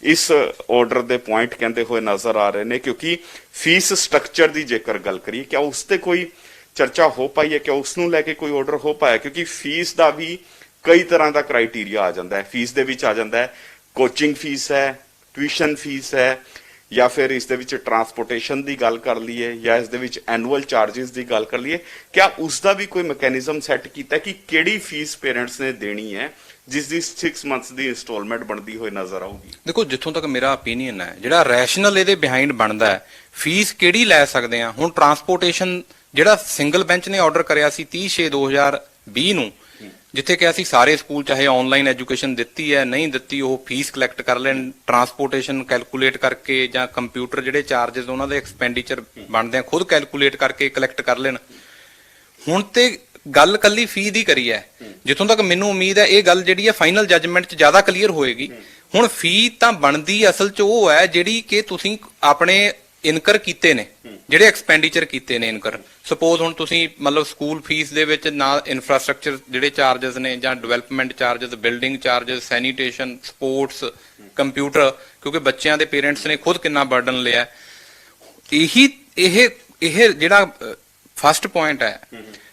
ਇਸ ਆਰਡਰ ਦੇ ਪੁਆਇੰਟ ਕਹਿੰਦੇ ਹੋਏ ਨਜ਼ਰ ਆ ਰਹੇ ਨੇ, ਕਿਉਂਕਿ ਫੀਸ ਸਟਰਕਚਰ ਦੀ ਜੇਕਰ ਗੱਲ ਕਰੀਏ ਕਿਆ ਉਸ ਤੇ ਕੋਈ ਚਰਚਾ ਹੋ ਪਾਈ ਹੈ, ਕਿਆ ਉਸ ਨੂੰ ਲੈ ਕੇ ਕੋਈ ਆਰਡਰ ਹੋ ਪਾਇਆ? ਕਿਉਂਕਿ ਫੀਸ ਦਾ ਵੀ ਕਈ ਤਰ੍ਹਾਂ ਦਾ ਕ੍ਰਾਈਟੇਰੀਆ ਆ ਜਾਂਦਾ ਹੈ। ਫੀਸ ਦੇ ਵਿੱਚ ਆ ਜਾਂਦਾ ਹੈ ਕੋਚਿੰਗ ਫੀਸ ਹੈ, ਟਿਊਸ਼ਨ ਫੀਸ ਹੈ, ਜਾਂ ਫਿਰ ਇਸ ਦੇ ਵਿੱਚ ਟਰਾਂਸਪੋਰਟੇਸ਼ਨ ਦੀ ਗੱਲ ਕਰ ਲਈਏ, ਜਾਂ ਇਸ ਦੇ ਵਿੱਚ ਐਨੂਅਲ ਚਾਰजेस ਦੀ ਗੱਲ ਕਰ ਲਈਏ, ਕਿਆ ਉਸ ਦਾ ਵੀ ਕੋਈ ਮੈਕੈਨਿਜ਼ਮ ਸੈੱਟ ਕੀਤਾ ਕਿ ਕਿਹੜੀ ਫੀਸ ਪੇਰੈਂਟਸ ਨੇ ਦੇਣੀ ਹੈ ਜਿਸ ਦੀ 6 ਮੰਥਸ ਦੀ ਇੰਸਟਾਲਮੈਂਟ ਬਣਦੀ ਹੋਈ ਨਜ਼ਰ ਆਊਗੀ? ਦੇਖੋ, ਜਿੱਥੋਂ ਤੱਕ ਮੇਰਾ ਓਪੀਨੀਅਨ ਹੈ, ਜਿਹੜਾ ਰੈਸ਼ਨਲ ਇਹਦੇ ਬਿਹਾਈਂਡ ਬਣਦਾ ਹੈ, ਫੀਸ ਕਿਹੜੀ ਲੈ ਸਕਦੇ ਆ। ਹੁਣ ਟਰਾਂਸਪੋਰਟੇਸ਼ਨ ਜਿਹੜਾ ਸਿੰਗਲ ਬੈਂਚ ਨੇ ਆਰਡਰ ਕਰਿਆ ਸੀ 30/6/2020 ਨੂੰ, ਜਿੱਥੇ ਕਿ ਅਸੀਂ ਸਾਰੇ ਸਕੂਲ ਚਾਹੇ ਆਨਲਾਈਨ ਐਜੂਕੇਸ਼ਨ ਦਿੱਤੀ ਹੈ ਨਹੀਂ ਦਿੱਤੀ, ਉਹ ਫੀਸ ਕਲੈਕਟ ਕਰ ਲੈਣ, ਟਰਾਂਸਪੋਰਟੇਸ਼ਨ ਕੈਲਕੂਲੇਟ ਕਰਕੇ ਜਾਂ ਕੰਪਿਊਟਰ ਜਿਹੜੇ ਚਾਰजेस ਉਹਨਾਂ ਦੇ ਐਕਸਪੈਂਡੀਚਰ ਬਣਦੇ ਆ ਖੁਦ ਕੈਲਕੂਲੇਟ ਕਰਕੇ ਕਲੈਕਟ ਕਰ ਲੈਣ। ਹੁਣ ਤੇ ਗੱਲ ਕੱਲੀ ਫੀ ਦੀ ਕਰੀ ਹੈ, ਜਿੱਥੋਂ ਤੱਕ ਮੈਨੂੰ ਉਮੀਦ ਹੈ ਇਹ ਗੱਲ ਜਿਹੜੀ ਹੈ ਫਾਈਨਲ ਜੱਜਮੈਂਟ 'ਚ ਜ਼ਿਆਦਾ ਕਲੀਅਰ ਹੋਏਗੀ। ਹੁਣ ਫੀ ਤਾਂ ਬਣਦੀ ਅਸਲ 'ਚ ਉਹ ਹੈ ਜਿਹੜੀ ਕਿ ਤੁਸੀਂ ਆਪਣੇ ਇਨਕਰ ਕੀਤੇ ਨੇ, ਜਿਹੜੇ ਐਕਸਪੈਂਡੀਚਰ ਕੀਤੇ ਨੇ ਇਨਕਰ। ਸਪੋਜ਼ ਹੁਣ ਤੁਸੀਂ ਮਤਲਬ ਸਕੂਲ ਫੀਸ ਦੇ ਵਿੱਚ ਨਾਲ ਇਨਫਰਾਸਟ੍ਰਕਚਰ ਜਿਹੜੇ ਚਾਰजेस ਨੇ ਜਾਂ development charges, building charges, sanitation, sports, computer, ਕਿਉਂਕਿ ਬੱਚਿਆਂ ਦੇ ਪੇਰੈਂਟਸ ਨੇ ਖੁਦ ਕਿੰਨਾ ਬਰਡਨ ਲਿਆ, ਇਹ ਇਹ ਜਿਹੜਾ ਫਸਟ ਪੁਆਇੰਟ ਹੈ,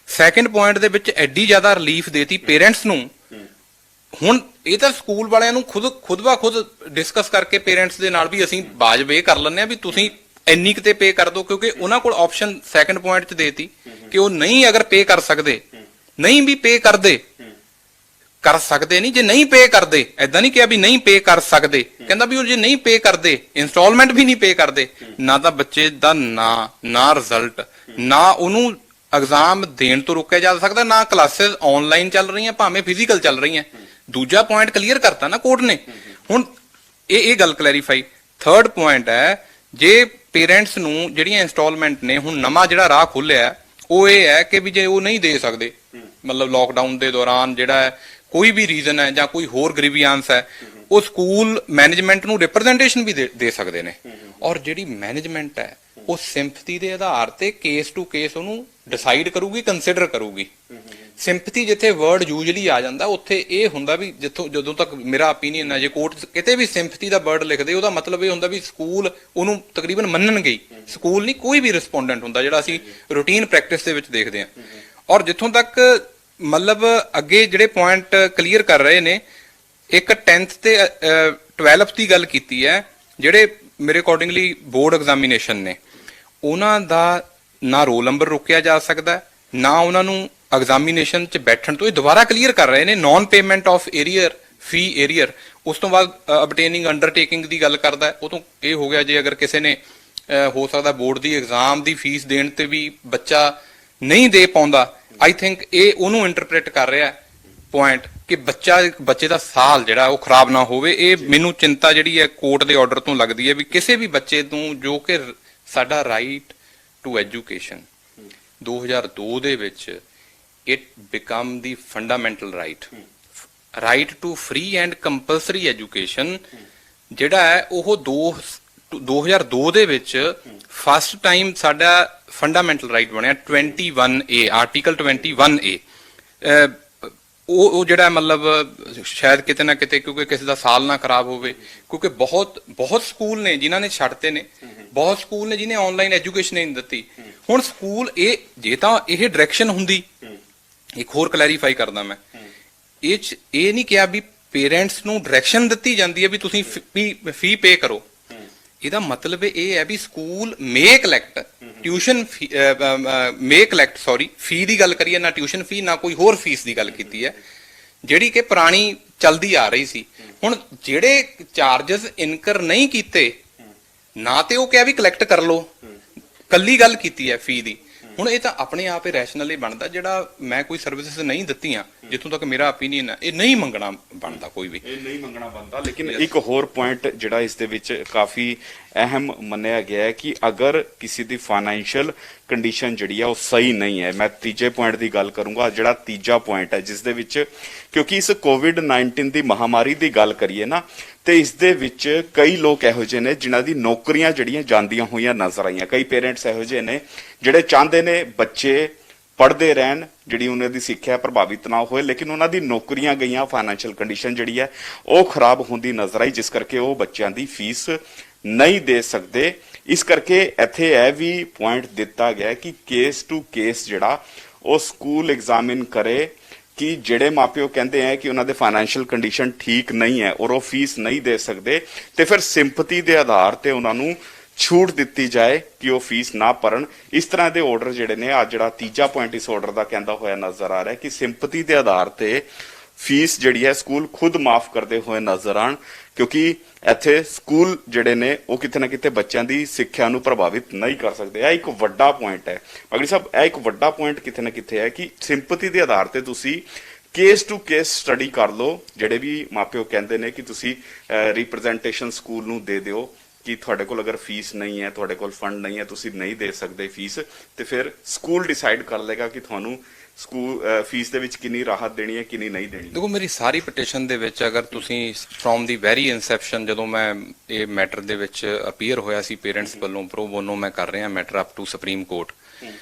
ਸੈਕੰਡ ਪੁਆਇੰਟ ਦੇ ਵਿੱਚ ਐਡੀ ਜ਼ਿਆਦਾ ਰਿਲੀਫ ਦੇਤੀ ਪੇਰੈਂਟਸ ਨੂੰ। ਹੁਣ ਇਹ ਤਾਂ ਸਕੂਲ ਵਾਲਿਆਂ ਨੂੰ ਖੁਦ ਡਿਸਕਸ ਕਰਕੇ ਪੇਰੈਂਟਸ ਦੇ ਨਾਲ ਵੀ ਅਸੀਂ ਵਾਜਬ ਇਹ ਕਰ ਲੈਂਦੇ ਆ ਵੀ ਤੁਸੀਂ ਇੰਨੀ ਕਿਤੇ ਪੇ ਕਰ ਦਿਓ, ਕਿਉਂਕਿ ਉਹਨਾਂ ਕੋਲ ਆਪਸ਼ਨ ਸੈਕੰਡ ਪੁਆਇੰਟ 'ਚ ਦੇਤੀ ਕਿ ਉਹ ਨਹੀਂ ਅਗਰ ਪੇ ਕਰ ਸਕਦੇ, ਨਹੀਂ ਵੀ ਪੇ ਕਰ ਸਕਦੇ ਨਹੀਂ, ਜੇ ਨਹੀਂ ਪੇ ਕਰਦੇ, ਐਦਾਂ ਨਹੀਂ ਕਿਹਾ ਵੀ ਨਹੀਂ ਪੇ ਕਰ ਸਕਦੇ, ਕਹਿੰਦਾ ਵੀ ਉਹ ਜੇ ਨਹੀਂ ਪੇ ਕਰਦੇ, ਇੰਸਟਾਲਮੈਂਟ ਵੀ ਨਹੀਂ ਪੇ ਕਰਦੇ, ਨਾ ਤਾਂ ਬੱਚੇ ਦਾ ਨਾ ਰਿਜ਼ਲਟ, ਨਾ ਉਹਨੂੰ ਐਗਜ਼ਾਮ ਦੇਣ ਤੋਂ ਰੋਕਿਆ ਜਾ ਸਕਦਾ, ਨਾ ਕਲਾਸਿਸ ਆਨਲਾਈਨ ਚੱਲ ਰਹੀਆਂ ਭਾਵੇਂ ਫਿਜ਼ੀਕਲ ਚੱਲ ਰਹੀਆਂ। ਦੂਜਾ ਪੁਆਇੰਟ ਕਲੀਅਰ ਕਰਤਾ ਨਾ ਕੋਰਟ ਨੇ। ਹੁਣ ਇਹ ਗੱਲ ਕਲੈਰੀਫਾਈ। ਥਰਡ ਪੁਆਇੰਟ ਹੈ, ਜੇ ਪੇਰੈਂਟਸ ਨੂੰ ਜਿਹੜੀਆਂ ਇੰਸਟਾਲਮੈਂਟ ਨੇ, ਹੁਣ ਨਵਾਂ ਜਿਹੜਾ ਰਾਹ ਖੋਲਿਆ ਉਹ ਇਹ ਹੈ ਕਿ ਵੀ ਜੇ ਉਹ ਨਹੀਂ ਦੇ ਸਕਦੇ, ਮਤਲਬ ਲੋਕਡਾਊਨ ਦੇ ਦੌਰਾਨ ਜਿਹੜਾ ਹੈ ਕੋਈ ਵੀ ਰੀਜ਼ਨ ਹੈ ਜਾਂ ਕੋਈ ਹੋਰ ਗ੍ਰੀਵੀਆਂਸ ਹੈ, ਉਹ ਸਕੂਲ ਮੈਨੇਜਮੈਂਟ ਨੂੰ ਰਿਪਰੈਜ਼ੈਂਟੇਸ਼ਨ ਵੀ ਦੇ ਸਕਦੇ ਨੇ। ਔਰ ਜਿਹੜੀ ਮੈਨੇਜਮੈਂਟ ਹੈ ਉਹ ਸਿੰਪਥੀ ਦੇ ਆਧਾਰ ਤੇ ਕੇਸ ਟੂ ਕੇਸ ਉਹਨੂੰ ਡਿਸਾਈਡ ਕਰੂਗੀ, ਕੰਸੀਡਰ ਕਰੂਗੀ। ਸਿੰਪਥੀ ਜਿੱਥੇ ਵਰਡ ਯੂਜਲੀ ਆ ਜਾਂਦਾ, ਉੱਥੇ ਇਹ ਹੁੰਦਾ ਵੀ ਜਦੋਂ ਤੱਕ ਮੇਰਾ ਓਪੀਨੀਅਨ ਹੈ, ਜੇ ਕੋਰਟ ਕਿਤੇ ਵੀ ਸਿੰਪਥੀ ਦਾ ਵਰਡ ਲਿਖਦੇ, ਉਹਦਾ ਮਤਲਬ ਇਹ ਹੁੰਦਾ ਵੀ ਸਕੂਲ ਉਹਨੂੰ ਤਕਰੀਬਨ ਮੰਨਣਗੇ ਹੀ। ਸਕੂਲ ਨਹੀਂ, ਕੋਈ ਵੀ ਰਿਸਪੋਂਡੈਂਟ ਹੁੰਦਾ ਜਿਹੜਾ ਅਸੀਂ ਰੂਟੀਨ ਪ੍ਰੈਕਟਿਸ ਦੇ ਵਿੱਚ ਦੇਖਦੇ ਹਾਂ। ਔਰ ਜਿੱਥੋਂ ਤੱਕ ਮਤਲਬ ਅੱਗੇ ਜਿਹੜੇ ਪੁਆਇੰਟ ਕਲੀਅਰ ਕਰ ਰਹੇ ਨੇ, ਇੱਕ 10th ਤੇ 12th ਦੀ ਗੱਲ ਕੀਤੀ ਹੈ, ਜਿਹੜੇ ਮੇਰੇ ਅਕੋਰਡਿੰਗਲੀ ਬੋਰਡ ਐਗਜ਼ਾਮੀਨੇਸ਼ਨ ਨੇ, ਉਹਨਾਂ ਦਾ ਨਾ ਰੋਲ ਨੰਬਰ ਰੋਕਿਆ ਜਾ ਸਕਦਾ, ਨਾ ਉਹਨਾਂ ਨੂੰ ਐਗਜ਼ਾਮੀਨੇਸ਼ਨ 'ਚ ਬੈਠਣ ਤੋਂ। ਇਹ ਦੁਬਾਰਾ ਕਲੀਅਰ ਕਰ ਰਹੇ ਨੇ, non payment of fee arrear. ਉਸ ਤੋਂ ਬਾਅਦ ਅਬਟੇਨਿੰਗ ਅੰਡਰਟੇਕਿੰਗ ਦੀ ਗੱਲ ਕਰਦਾ। ਉਹ ਤੋਂ ਇਹ ਹੋ ਗਿਆ, ਜੇ ਅਗਰ ਕਿਸੇ ਨੇ ਹੋ ਸਕਦਾ ਬੋਰਡ ਦੀ ਐਗਜ਼ਾਮ ਦੀ ਫੀਸ ਦੇਣ ਤੇ ਵੀ ਬੱਚਾ ਨਹੀਂ ਦੇ ਪਾਉਂਦਾ, ਆਈ ਥਿੰਕ ਇਹ ਉਹਨੂੰ ਇੰਟਰਪ੍ਰੇਟ ਕਰ ਰਿਹਾ ਪੁਆਇੰਟ ਕਿ ਬੱਚੇ ਦਾ ਸਾਲ ਜਿਹੜਾ ਉਹ ਖਰਾਬ ਨਾ ਹੋਵੇ। ਇਹ ਮੈਨੂੰ ਚਿੰਤਾ ਜਿਹੜੀ ਹੈ ਕੋਰਟ ਦੇ ਆਰਡਰ ਤੋਂ ਲੱਗਦੀ ਹੈ ਵੀ ਕਿਸੇ ਵੀ ਬੱਚੇ ਨੂੰ, ਜੋ ਕਿ ਸਾਡਾ ਰਾਈਟ ਟੂ ਐਜੂਕੇਸ਼ਨ 2002 ਦੇ ਵਿੱਚ it become the fundamental right to free and compulsory education, ਜਿਹੜਾ ਹੈ ਉਹ 2002 ਦੇ ਵਿੱਚ ਫਸਟ ਟਾਈਮ ਸਾਡਾ ਫੰਡਾਮੈਂਟਲ ਰਾਈਟ ਬਣਿਆ 21A, ਆਰਟੀਕਲ 21A। ਉਹ ਜਿਹੜਾ ਮਤਲਬ ਸ਼ਾਇਦ ਕਿਤੇ ਨਾ ਕਿਤੇ, ਕਿਉਂਕਿ ਕਿਸੇ ਦਾ ਸਾਲ ਨਾ ਖਰਾਬ ਹੋਵੇ, ਕਿਉਂਕਿ ਬਹੁਤ ਸਕੂਲ ਨੇ ਜਿਨ੍ਹਾਂ ਨੇ ਛੱਡਤੇ ਨੇ, ਬਹੁਤ ਸਕੂਲ ਨੇ ਜਿਹਨੇ ਆਨਲਾਈਨ ਐਜੂਕੇਸ਼ਨ ਨਹੀਂ ਦਿੱਤੀ। ਹੁਣ ਸਕੂਲ ਜੇ ਤਾਂ ਇਹ ਡਾਇਰੈਕਸ਼ਨ ਹੁੰਦੀ, ਇੱਕ ਹੋਰ ਕਲੈਰੀਫਾਈ ਕਰਦਾ ਮੈਂ, ਇਹ ਨਹੀਂ ਕਿਹਾ ਵੀ ਪੇਰੈਂਟਸ ਨੂੰ ਡਾਇਰੈਕਸ਼ਨ ਦਿੱਤੀ ਜਾਂਦੀ ਹੈ ਵੀ ਤੁਸੀਂ ਫੀ ਪੇ ਕਰੋ। ਇਹਦਾ ਮਤਲਬ ਇਹ ਹੈ ਵੀ ਸਕੂਲ ਮੇ ਕਲੈਕਟ ਫੀ ਦੀ ਗੱਲ ਕਰੀਏ, ਨਾ ਟਿਊਸ਼ਨ ਫੀ ਨਾ ਕੋਈ ਹੋਰ ਫੀਸ ਦੀ ਗੱਲ ਕੀਤੀ ਹੈ, ਜਿਹੜੀ ਕਿ ਪੁਰਾਣੀ ਚੱਲਦੀ ਆ ਰਹੀ ਸੀ। ਹੁਣ ਜਿਹੜੇ ਚਾਰजेस ਇਨਕਰ ਨਹੀਂ ਕੀਤੇ, ਨਾ ਤੇ ਉਹ ਕਿਹਾ ਵੀ ਕਲੈਕਟ ਕਰ ਲਓ, ਕੱਲੀ ਗੱਲ ਕੀਤੀ ਹੈ ਫੀ ਦੀ। ਹੁਣ ਇਹ ਤਾਂ ਆਪਣੇ ਆਪ ਹੀ ਰੈਸ਼ਨਲੀ ਬਣਦਾ, ਜਿਹੜਾ ਮੈਂ ਕੋਈ ਸਰਵਿਸਿਜ਼ ਨਹੀਂ ਦਿੱਤੀਆਂ, ਜਿੱਥੋਂ ਤੱਕ ਮੇਰਾ ਓਪੀਨੀਅਨ ਹੈ, ਇਹ ਨਹੀਂ ਮੰਗਣਾ ਬਣਦਾ, ਕੋਈ ਵੀ ਇਹ ਨਹੀਂ ਮੰਗਣਾ ਬਣਦਾ। ਲੇਕਿਨ ਇੱਕ ਹੋਰ ਪੁਆਇੰਟ ਜਿਹੜਾ ਇਸ ਦੇ ਵਿੱਚ ਕਾਫੀ ਅਹਿਮ ਮੰਨਿਆ ਗਿਆ ਹੈ ਕਿ ਅਗਰ ਕਿਸੇ ਦੀ ਫਾਈਨੈਂਸ਼ੀਅਲ ਕੰਡੀਸ਼ਨ ਜਿਹੜੀ ਹੈ ਉਹ ਸਹੀ ਨਹੀਂ ਹੈ, ਮੈਂ ਤੀਜੇ ਪੁਆਇੰਟ ਦੀ ਗੱਲ ਕਰੂੰਗਾ, ਜਿਹੜਾ ਤੀਜਾ ਪੁਆਇੰਟ ਹੈ ਜਿਸ ਦੇ ਵਿੱਚ, ਕਿਉਂਕਿ ਇਸ ਕੋਵਿਡ-19 ਦੀ ਮਹਾਮਾਰੀ ਦੀ ਗੱਲ ਕਰੀਏ ਨਾ, ਤੇ ਇਸ ਦੇ ਵਿੱਚ ਕਈ ਲੋਕ ਇਹੋ ਜਿਹੇ ਨੇ ਜਿਨ੍ਹਾਂ ਦੀ ਨੌਕਰੀਆਂ ਜਿਹੜੀਆਂ ਜਾਂਦੀਆਂ ਹੋਈਆਂ ਨਜ਼ਰ ਆਈਆਂ। ਕਈ ਪੇਰੈਂਟਸ ਇਹੋ ਜਿਹੇ ਨੇ ਜਿਹੜੇ ਚਾਹੁੰਦੇ ਨੇ ਬੱਚੇ ਪੜ੍ਹਦੇ ਰਹਿਣ, ਜਿਹੜੀ ਉਹਨਾਂ ਦੀ ਸਿੱਖਿਆ ਪ੍ਰਭਾਵਿਤ ਨਾ ਹੋਏ, ਲੇਕਿਨ ਉਹਨਾਂ ਦੀ ਨੌਕਰੀਆਂ ਗਈਆਂ, ਫਾਈਨੈਂਸ਼ੀਅਲ ਕੰਡੀਸ਼ਨ ਜਿਹੜੀ ਹੈ ਉਹ ਖਰਾਬ ਹੁੰਦੀ ਨਜ਼ਰ ਆਈ, ਜਿਸ ਕਰਕੇ ਉਹ ਬੱਚਿਆਂ ਦੀ ਫੀਸ ਨਹੀਂ ਦੇ ਸਕਦੇ। ਇਸ ਕਰਕੇ ਇੱਥੇ ਇਹ ਵੀ ਪੁਆਇੰਟ ਦਿੱਤਾ ਗਿਆ ਕਿ ਕੇਸ ਟੂ ਕੇਸ ਜਿਹੜਾ ਉਹ ਸਕੂਲ ਐਗਜ਼ਾਮਿਨ ਕਰੇ ਕਿ ਜਿਹੜੇ ਮਾਪਿਓ ਕਹਿੰਦੇ ਹੈ ਕਿ ਉਹਨਾਂ ਦੇ ਫਾਈਨੈਂਸ਼ੀਅਲ ਕੰਡੀਸ਼ਨ ਠੀਕ ਨਹੀਂ ਹੈ ਔਰ ਉਹ ਫੀਸ ਨਹੀਂ ਦੇ ਸਕਦੇ, ਤੇ ਫਿਰ ਸਿੰਪਥੀ ਦੇ ਆਧਾਰ ਤੇ ਉਹਨਾਂ ਨੂੰ ਛੂਟ ਦਿੱਤੀ ਜਾਏ ਕਿ ਉਹ ਫੀਸ ਨਾ ਭਰਨ। ਇਸ ਤਰ੍ਹਾਂ ਦੇ ਆਰਡਰ ਜਿਹੜੇ ਨੇ, ਅੱਜ ਜਿਹੜਾ ਤੀਜਾ ਪੁਆਇੰਟ ਇਸ ਆਰਡਰ ਦਾ ਕਹਿੰਦਾ ਹੋਇਆ ਨਜ਼ਰ ਆ ਰਿਹਾ ਕਿ ਸਿੰਪਥੀ ਦੇ ਆਧਾਰ ਤੇ ਫੀਸ ਜਿਹੜੀ ਹੈ ਸਕੂਲ ਖੁਦ ਮਾਫ ਕਰਦੇ ਹੋਏ ਨਜ਼ਰ ਆਣ, ਕਿਉਂਕਿ ਇੱਥੇ ਸਕੂਲ ਜਿਹੜੇ ਨੇ ਉਹ ਕਿਤੇ ਨਾ ਕਿਤੇ ਬੱਚਿਆਂ ਦੀ ਸਿੱਖਿਆ ਨੂੰ ਪ੍ਰਭਾਵਿਤ ਨਹੀਂ ਕਰ ਸਕਦੇ। ਇਹ ਇੱਕ ਵੱਡਾ ਪੁਆਇੰਟ ਹੈ ਮਗਰੀ ਸਾਹਿਬ, ਇਹ ਇੱਕ ਵੱਡਾ ਪੁਆਇੰਟ ਕਿਤੇ ਨਾ ਕਿਤੇ ਹੈ ਕਿ ਸਿੰਪਥੀ ਦੇ ਆਧਾਰ ਤੇ ਤੁਸੀਂ ਕੇਸ ਟੂ ਕੇਸ ਸਟੱਡੀ ਕਰ ਲਓ। ਜਿਹੜੇ ਵੀ ਮਾਪਿਓ ਕਹਿੰਦੇ ਨੇ ਕਿ ਤੁਸੀਂ ਰਿਪਰੈਜ਼ੈਂਟੇਸ਼ਨ ਸਕੂਲ ਨੂੰ ਦੇ ਦਿਓ ਕਿ ਤੁਹਾਡੇ ਕੋਲ ਅਗਰ ਫੀਸ ਨਹੀਂ ਹੈ, ਤੁਹਾਡੇ ਕੋਲ ਫੰਡ ਨਹੀਂ ਹੈ, ਤੁਸੀਂ ਨਹੀਂ ਦੇ ਸਕਦੇ ਫੀਸ, ਤੇ ਫਿਰ ਸਕੂਲ ਡਿਸਾਈਡ ਕਰ ਲੇਗਾ ਕਿ ਤੁਹਾਨੂੰ ਸਕੂਲ ਫੀਸ ਦੇ ਵਿੱਚ ਕਿੰਨੀ ਰਾਹਤ ਦੇਣੀ ਹੈ, ਕਿੰਨੀ ਨਹੀਂ ਦੇਣੀ। ਦੇਖੋ, ਮੇਰੀ ਸਾਰੀ ਪਟੀਸ਼ਨ ਦੇ ਵਿੱਚ ਅਗਰ ਤੁਸੀਂ ਫਰੋਮ ਦੀ ਵੈਰੀ ਇਨਸੈਪਸ਼ਨ, ਜਦੋਂ ਮੈਂ ਇਹ ਮੈਟਰ ਦੇ ਵਿੱਚ ਅਪੀਅਰ ਹੋਇਆ ਸੀ ਪੇਰੈਂਟਸ ਵੱਲੋਂ ਪ੍ਰੋ ਬੋਨੋ ਮੈਂ ਕਰ ਰਿਹਾ matter up to supreme court,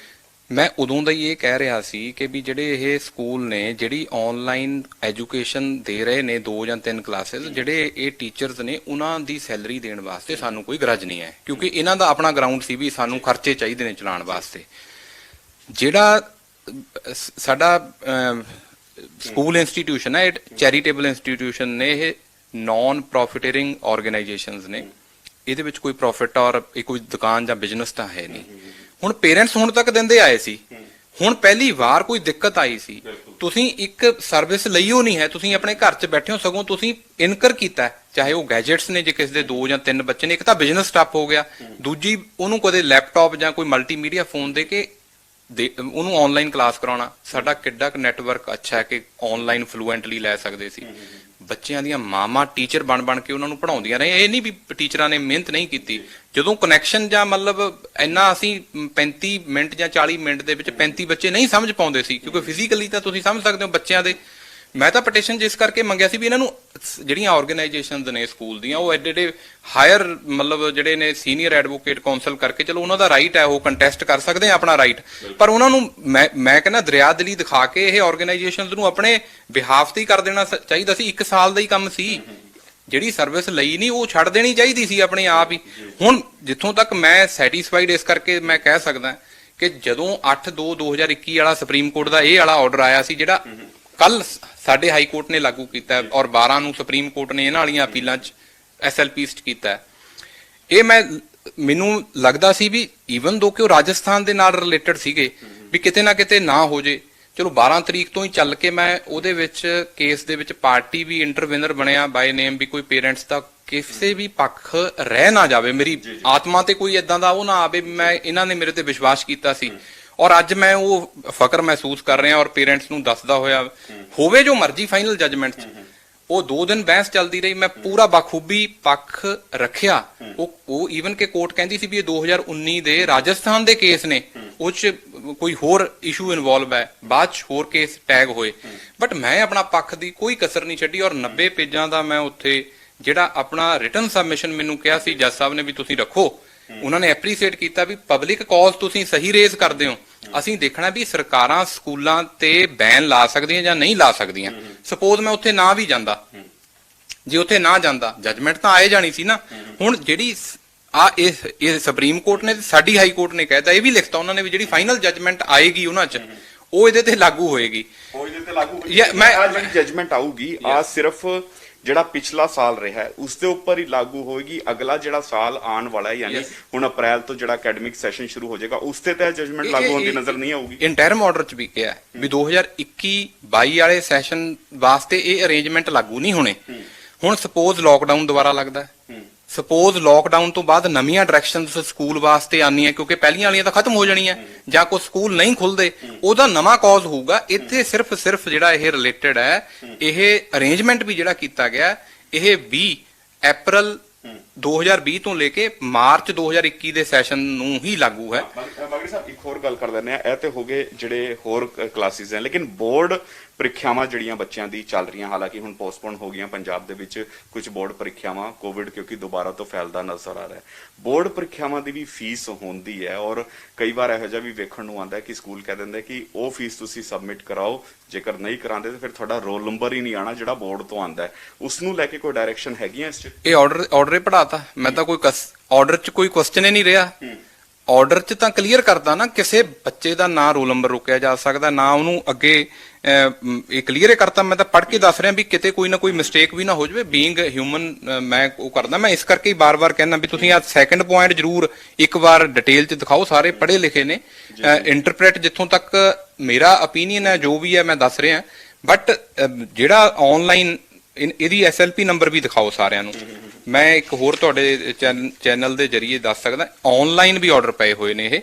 ਮੈਂ ਉਦੋਂ ਦਾ ਹੀ ਇਹ ਕਹਿ ਰਿਹਾ ਸੀ ਕਿ ਵੀ ਜਿਹੜੇ ਇਹ ਸਕੂਲ ਨੇ ਜਿਹੜੀ ਆਨਲਾਈਨ ਐਜੂਕੇਸ਼ਨ ਦੇ ਰਹੇ ਨੇ 2 ਜਾਂ 3 ਕਲਾਸਿਸ, ਜਿਹੜੇ ਇਹ ਟੀਚਰਸ ਨੇ ਉਹਨਾਂ ਦੀ ਸੈਲਰੀ ਦੇਣ ਵਾਸਤੇ ਸਾਨੂੰ ਕੋਈ ਗਰਜ ਨਹੀਂ ਹੈ, ਕਿਉਂਕਿ ਇਹਨਾਂ ਦਾ ਆਪਣਾ ਗਰਾਊਂਡ ਸੀ ਵੀ ਸਾਨੂੰ ਖਰਚੇ ਚਾਹੀਦੇ ਨੇ ਚਲਾਉਣ ਵਾਸਤੇ। ਜਿਹੜਾ ਸਾਡਾ ਸਕੂਲ ਇੰਸਟੀਟਿਊਸ਼ਨ ਹੈ, ਇਹ ਚੈਰੀਟੇਬਲ ਇੰਸਟੀਟਿਊਸ਼ਨ ਨੇ, ਇਹ ਨਾਨ ਪ੍ਰੋਫਿਟਰਿੰਗ ਆਰਗੇਨਾਈਜੇਸ਼ਨਸ ਨੇ, ਇਹਦੇ ਵਿੱਚ ਕੋਈ ਪ੍ਰੋਫਿਟ ਔਰ ਇਹ ਕੋਈ ਦੁਕਾਨ ਜਾਂ ਬਿਜ਼ਨਸ ਤਾਂ ਹੈ ਨਹੀਂ। ਹੁਣ ਪੇਰੈਂਟਸ ਹੁਣ ਤੱਕ ਦਿੰਦੇ ਆਏ ਸੀ, ਹੁਣ ਪਹਿਲੀ ਵਾਰ ਕੋਈ ਦਿੱਕਤ ਆਈ ਸੀ। ਤੁਸੀਂ ਇੱਕ ਸਰਵਿਸ ਲਈਓ ਨਹੀਂ ਹੈ, ਤੁਸੀਂ ਆਪਣੇ ਘਰ 'ਚ ਬੈਠੇ ਹੋ, ਸਗੋਂ ਤੁਸੀਂ ਇਨਕਰ ਕੀਤਾ, ਚਾਹੇ ਉਹ ਗੈਜਟਸ ਨੇ, ਜੇ ਕਿਸੇ ਦੇ 2 ਜਾਂ 3 ਬੱਚੇ ਨੇ, ਇੱਕ ਤਾਂ ਬਿਜ਼ਨਸ ਸਟਾਪ ਹੋ ਗਿਆ, ਦੂਜੀ ਉਹਨੂੰ ਕਦੇ ਲੈਪਟਾਪ ਜਾਂ ਕੋਈ ਮਲਟੀਮੀਡੀਆ ਫੋਨ ਦੇ ਕੇ ਉਹਨੂੰ ਆਨਲਾਈਨ ਕਲਾਸ ਕਰਾਉਣਾ। ਸਾਡਾ ਕਿੱਡਾ ਕੁ ਨੈਟਵਰਕ ਅੱਛਾ ਹੈ ਕਿ ਆਨਲਾਈਨ ਫਲੂਐਂਟਲੀ ਲੈ ਸਕਦੇ ਸੀ। ਬੱਚਿਆਂ ਦੀਆਂ ਮਾਵਾਂ ਟੀਚਰ ਬਣ ਕੇ ਉਹਨਾਂ ਨੂੰ ਪੜਾਉਂਦੀਆਂ ਰਹੇ। ਇਹ ਨਹੀਂ ਵੀ ਟੀਚਰਾਂ ਨੇ ਮਿਹਨਤ ਨਹੀਂ ਕੀਤੀ। ਜਦੋਂ ਕਨੈਕਸ਼ਨ ਜਾਂ ਮਤਲਬ ਇੰਨਾ ਅਸੀਂ 35 ਮਿੰਟ ਜਾਂ 40 ਮਿੰਟ ਦੇ ਵਿੱਚ 35 ਬੱਚੇ ਨਹੀਂ ਸਮਝ ਪਾਉਂਦੇ ਸੀ, ਕਿਉਂਕਿ ਫਿਜ਼ੀਕਲੀ ਤਾਂ ਤੁਸੀਂ ਸਮਝ ਸਕਦੇ ਹੋ ਬੱਚਿਆਂ ਦੇ। ਮੈਂ ਤਾਂ ਪਟੀਸ਼ਨ ਜਿਸ ਕਰਕੇ ਮੰਗਿਆ ਸੀ ਵੀ ਇਹਨਾਂ ਨੂੰ ਜਿਹੜੀਆਂ ਆਰਗੇਨਾਈਜੇਸ਼ਨਸ ਨੇ ਸਕੂਲ ਦੀਆਂ, ਉਹ ਐਡੇ ਹਾਇਰ ਮਤਲਬ ਜਿਹੜੇ ਨੇ ਸੀਨੀਅਰ ਐਡਵੋਕੇਟ ਕਾਉਂਸਲ ਕਰਕੇ, ਚਲੋ ਉਹਨਾਂ ਦਾ ਰਾਈਟ ਹੈ, ਉਹ ਕੰਟੈਸਟ ਕਰ ਸਕਦੇ ਆ ਆਪਣਾ ਰਾਈਟ, ਪਰ ਉਹਨਾਂ ਨੂੰ ਮੈਂ ਕਹਿੰਦਾ ਦਰਿਆਦਿਲੀ ਦਿਖਾ ਕੇ ਇਹ ਆਰਗੇਨਾਈਜੇਸ਼ਨਸ ਨੂੰ ਆਪਣੇ ਬਿਹਾਫ ਤੇ ਹੀ ਕਰ ਦੇਣਾ ਚਾਹੀਦਾ ਸੀ। 1 ਸਾਲ ਦਾ ਹੀ ਕੰਮ ਸੀ, ਜਿਹੜੀ ਸਰਵਿਸ ਲਈ ਨਹੀਂ ਉਹ ਛੱਡ ਦੇਣੀ ਚਾਹੀਦੀ ਸੀ ਆਪਣੇ ਆਪ ਹੀ। ਹੁਣ ਜਿੱਥੋਂ ਤੱਕ ਮੈਂ ਸੈਟੀਸਫਾਈਡ ਇਸ ਕਰਕੇ ਮੈਂ ਕਹਿ ਸਕਦਾ ਕਿ ਜਦੋਂ 8/2/2021 ਵਾਲਾ ਸੁਪਰੀਮ ਕੋਰਟ ਦਾ ਇਹ ਵਾਲਾ ਆਰਡਰ ਆਇਆ ਸੀ, ਜਿਹੜਾ ਕੱਲ ਸਾਡੇ ਹਾਈ ਕੋਰਟ ਨੇ ਲਾਗੂ ਕੀਤਾ ਔਰ 12 ਨੂੰ ਸੁਪਰੀਮ ਕੋਰਟ ਨੇ ਇਹਨਾਂ ਵਾਲੀਆਂ ਅਪੀਲਾਂ 'ਚ SLPs 'ਚ ਕੀਤਾ, ਇਹ ਮੈਨੂੰ ਲੱਗਦਾ ਸੀ ਵੀ ਈਵਨ ਦੋ ਕਿ ਉਹ ਰਾਜਸਥਾਨ ਦੇ ਨਾਲ ਰਿਲੇਟਡ ਸੀਗੇ, ਵੀ ਕਿਤੇ ਨਾ ਕਿਤੇ ਨਾ ਹੋ ਜੇ। ਚਲੋ 12 ਤਰੀਕ ਤੋਂ ਹੀ ਚੱਲ ਕੇ ਮੈਂ ਉਹਦੇ ਵਿੱਚ ਕੇਸ ਦੇ ਵਿੱਚ ਪਾਰਟੀ ਵੀ ਇੰਟਰਵਿਨਰ ਬਣਿਆ ਬਾਏ ਨੇਮ, ਵੀ ਕੋਈ ਪੇਰੈਂਟਸ ਦਾ ਕਿਸੇ ਵੀ ਪੱਖ ਰਹਿ ਨਾ ਜਾਵੇ, ਮੇਰੀ ਆਤਮਾ ਤੇ ਕੋਈ ਇਦਾਂ ਦਾ ਉਹ ਨਾ ਆਵੇ। ਮੈਂ ਇਹਨਾਂ ਨੇ ਮੇਰੇ ਤੇ ਵਿਸ਼ਵਾਸ ਕੀਤਾ ਸੀ ਔਰ ਅੱਜ ਮੈਂ ਉਹ ਫਕਰ ਮਹਿਸੂਸ ਕਰ ਰਿਹਾ ਔਰ ਪੇਰੈਂਟਸ ਨੂੰ ਦੱਸਦਾ ਹੋਇਆ, ਹੋਵੇ ਜੋ ਮਰਜ਼ੀ ਫਾਈਨਲ ਜਜਮੈਂਟ 'ਚ। ਉਹ 2 ਦਿਨ ਬਹਿਸ ਚੱਲਦੀ ਰਹੀ, ਮੈਂ ਪੂਰਾ ਬਖੂਬੀ ਪੱਖ ਰੱਖਿਆ। ਉਹ ਈਵਨ ਕਿ ਕੋਰਟ ਕਹਿੰਦੀ ਸੀ ਵੀ ਇਹ 2019 ਦੇ ਰਾਜਸਥਾਨ ਦੇ ਕੇਸ ਨੇ, ਉਹ 'ਚ ਕੋਈ ਹੋਰ ਇਸ਼ੂ ਇਨਵੋਲਵ ਹੈ, ਬਾਅਦ 'ਚ ਹੋਰ ਕੇਸ ਟੈਗ ਹੋਏ, ਬਟ ਮੈਂ ਆਪਣਾ ਪੱਖ ਦੀ ਕੋਈ ਕਸਰ ਨਹੀਂ ਛੱਡੀ। ਔਰ 90 ਪੇਜਾਂ ਦਾ ਮੈਂ ਉੱਥੇ ਜਿਹੜਾ ਆਪਣਾ ਰਿਟਨ ਸਬਮਿਸ਼ਨ ਮੈਨੂੰ ਕਿਹਾ ਸੀ ਜੱਜ ਸਾਹਿਬ ਨੇ ਵੀ ਤੁਸੀਂ ਰੱਖੋ, ਉਹਨਾਂ ਨੇ ਐਪਰੀਸ਼ੀਏਟ ਕੀਤਾ ਵੀ ਪਬਲਿਕ ਕਾਜ਼ ਤੁਸੀਂ ਸਹੀ ਰੇਜ਼ ਕਰਦੇ ਹੋ। ਅਸੀਂ ਦੇਖਣਾ ਵੀ ਸਰਕਾਰਾਂ ਸਕੂਲਾਂ ਤੇ ਬੈਨ ਲਾ ਸਕਦੀਆਂ ਜਾਂ ਨਹੀਂ ਲਾ ਸਕਦੀਆਂ। ਸਪੋਜ਼ ਮੈਂ ਉੱਥੇ ਨਾ ਵੀ ਜਾਂਦਾ, ਜੇ ਉੱਥੇ ਨਾ ਜਾਂਦਾ ਜਜਮੈਂਟ ਤਾਂ ਆਏ ਜਾਣੀ ਸੀ ਨਾ। ਹੁਣ ਜਿਹੜੀ ਇਹ ਸੁਪਰੀਮ ਕੋਰਟ ਨੇ, ਸਾਡੀ ਹਾਈ ਕੋਰਟ ਨੇ ਕਹਿਤਾ, ਇਹ ਵੀ ਲਿਖਤਾ ਉਹਨਾਂ ਨੇ ਵੀ ਜਿਹੜੀ ਫਾਈਨਲ ਜਜਮੈਂਟ ਆਏਗੀ ਉਹਨਾਂ 'ਚ ਉਹ ਇਹਦੇ ਤੇ ਲਾਗੂ ਹੋਏਗੀ। ਜਿਹੜੀ ਜਜਮੈਂਟ ਆਊਗੀ ਆ ਸਿਰਫ ਜਿਹੜਾ ਪਿਛਲਾ ਸਾਲ ਰਿਹਾ ਹੈ ਉਸ ਦੇ ਉੱਪਰ ਹੀ ਲਾਗੂ ਹੋਏਗੀ। ਅਗਲਾ ਜਿਹੜਾ ਸਾਲ ਆਉਣ ਵਾਲਾ ਹੈ, ਯਾਨੀ ਹੁਣ ਅਪ੍ਰੈਲ ਤੋਂ ਜਿਹੜਾ ਅਕੈਡਮਿਕ ਸੈਸ਼ਨ ਸ਼ੁਰੂ ਹੋ ਜਾਏਗਾ, ਉਸ ਤੇ ਤਾਂ ਜਜਮੈਂਟ ਲਾਗੂ ਹੋਣ ਦੀ ਨਜ਼ਰ ਨਹੀਂ ਆਊਗੀ। ਇੰਟਰਮ ਆਰਡਰ 'ਚ ਵੀ ਕਿਹਾ ਵੀ 2021-22 ਵਾਲੇ ਸੈਸ਼ਨ ਵਾਸਤੇ ਇਹ ਅਰੇਂਜਮੈਂਟ ਲਾਗੂ ਨਹੀਂ ਹੋਣੇ। ਹੁਣ ਸਪੋਜ਼ ਲਾਕਡਾਊਨ ਦੁਬਾਰਾ ਲੱਗਦਾ, ਸਪੋਜ਼ ਲਾਕਡਾਊਨ ਤੋਂ ਬਾਅਦ ਨਵੀਆਂ ਡਾਇਰੈਕਸ਼ਨਸ ਸਕੂਲ ਵਾਸਤੇ ਆਉਂਦੀਆਂ, ਕਿਉਂਕਿ ਪਹਿਲੀਆਂ ਵਾਲੀਆਂ ਤਾਂ ਖਤਮ ਹੋ ਜਾਣੀਆਂ, ਜਾਂ ਕੋਈ ਸਕੂਲ ਨਹੀਂ ਖੁੱਲਦੇ, ਉਹਦਾ ਨਵਾਂ ਕਾਜ਼ ਹੋਊਗਾ। ਇੱਥੇ ਸਿਰਫ ਜਿਹੜਾ ਇਹ ਰਿਲੇਟਡ ਹੈ, ਇਹ ਅਰੇਂਜਮੈਂਟ ਵੀ ਜਿਹੜਾ ਕੀਤਾ ਗਿਆ, ਇਹ 20 ਅਪ੍ਰੈਲ 2020 ਤੋਂ ਲੈ ਕੇ ਮਾਰਚ 2021 ਦੇ ਸੈਸ਼ਨ ਨੂੰ ਹੀ ਲਾਗੂ ਹੈ। ਬਾਗੜੀ ਸਾਹਿਬ ਇੱਕ ਹੋਰ ਗੱਲ ਕਰ ਦਿੰਦੇ ਆ, ਇਹ ਤੇ ਹੋ ਗਏ ਜਿਹੜੇ ਹੋਰ ਕਲਾਸਿਸ ਹੈ, ਲੇਕਿਨ ਬੋਰਡ ਪ੍ਰੀਖਿਆਵਾਂ ਜਿਹੜੀਆਂ ਬੱਚਿਆਂ ਦੀ ਚੱਲ ਰਹੀਆਂ, ਹਾਲਾਂਕਿ ਹੁਣ ਪੋਸਟਪੋਨ ਹੋ ਗਈਆਂ ਪੰਜਾਬ ਦੇ ਵਿੱਚ ਕੁਝ ਬੋਰਡ ਪ੍ਰੀਖਿਆਵਾਂ, ਕੋਵਿਡ ਕਿਉਂਕਿ ਦੁਬਾਰਾ ਤੋਂ ਫੈਲਦਾ ਨਜ਼ਰ ਆ ਰਿਹਾ ਹੈ। ਬੋਰਡ ਪ੍ਰੀਖਿਆਵਾਂ ਦੀ ਵੀ ਫੀਸ ਹੁੰਦੀ ਹੈ ਔਰ ਕਈ ਵਾਰ ਇਹੋ ਜਿਹਾ ਵੀ ਵੇਖਣ ਨੂੰ ਆਉਂਦਾ ਕਿ ਸਕੂਲ ਕਹਿ ਦਿੰਦੇ ਕਿ ਉਹ ਫੀਸ ਤੁਸੀਂ ਸਬਮਿਟ ਕਰਾਓ, ਜੇਕਰ ਨਹੀਂ ਕਰਾਉਂਦੇ ਤਾਂ ਫਿਰ ਤੁਹਾਡਾ ਰੋਲ ਨੰਬਰ ਹੀ ਨਹੀਂ ਆਣਾ ਜਿਹੜਾ ਬੋਰਡ ਤੋਂ ਆਉਂਦਾ ਹੈ। ਉਸ ਨੂੰ ਲੈ ਕੇ ਕੋਈ ਡਾਇਰੈਕਸ਼ਨ ਹੈਗੀਆਂ ਇਸ 'ਚ? ਇਹ ਆਰਡਰ ਹੀ ਪੜਾਤਾ ਮੈਂ ਤਾਂ, ਕੋਈ ਆਰਡਰ 'ਚ ਕੋਈ ਕੁਐਸਚਨ ਹੀ ਨਹੀਂ ਰਿਹਾ। ਆਰਡਰ 'ਚ ਤਾਂ ਕਲੀਅਰ ਕਰਦਾ ਨਾ, ਕਿਸੇ ਬੱਚੇ ਦਾ ਨਾ ਰੋਲ ਨੰਬਰ ਰੋਕਿਆ ਜਾ ਸਕਦਾ, ਨਾ ਉਹਨੂੰ ਅੱਗੇ ਇਹ ਕਲੀਅਰ ਕਰਤਾ। ਮੈਂ ਤਾਂ ਪੜ੍ਹ ਕੇ ਦੱਸ ਰਿਹਾ ਵੀ ਕਿਤੇ ਕੋਈ ਨਾ ਕੋਈ ਮਿਸਟੇਕ ਵੀ ਨਾ ਹੋ ਜਾਵੇ। ਬੀਇੰਗ ਹਿਊਮਨ ਮੈਂ ਉਹ ਕਰਦਾ। ਮੈਂ ਇਸ ਕਰਕੇ ਹੀ ਬਾਰ-ਬਾਰ ਕਹਿੰਦਾ ਵੀ ਤੁਸੀਂ ਆ ਸੈਕੰਡ ਪੁਆਇੰਟ ਜ਼ਰੂਰ ਇੱਕ ਵਾਰ ਡਿਟੇਲ 'ਚ ਦਿਖਾਓ, ਸਾਰੇ ਪੜ੍ਹੇ ਲਿਖੇ ਨੇ। ਇੰਟਰਪ੍ਰੈਟ ਜਿੱਥੋਂ ਤੱਕ ਮੇਰਾ ਓਪੀਨੀਅਨ ਹੈ ਜੋ ਵੀ ਹੈ ਮੈਂ ਦੱਸ ਰਿਹਾ, ਬਟ ਜਿਹੜਾ ਆਨਲਾਈਨ ਇਹਦੀ SLP ਨੰਬਰ ਵੀ ਦਿਖਾਓ ਸਾਰਿਆਂ ਨੂੰ। ਮੈਂ ਇੱਕ ਹੋਰ ਤੁਹਾਡੇ ਚੈਨਲ ਦੇ ਜਰੀਏ ਦੱਸ ਸਕਦਾ, ਆਨਲਾਈਨ ਵੀ ਆਰਡਰ ਪਏ ਹੋਏ ਨੇ। ਇਹ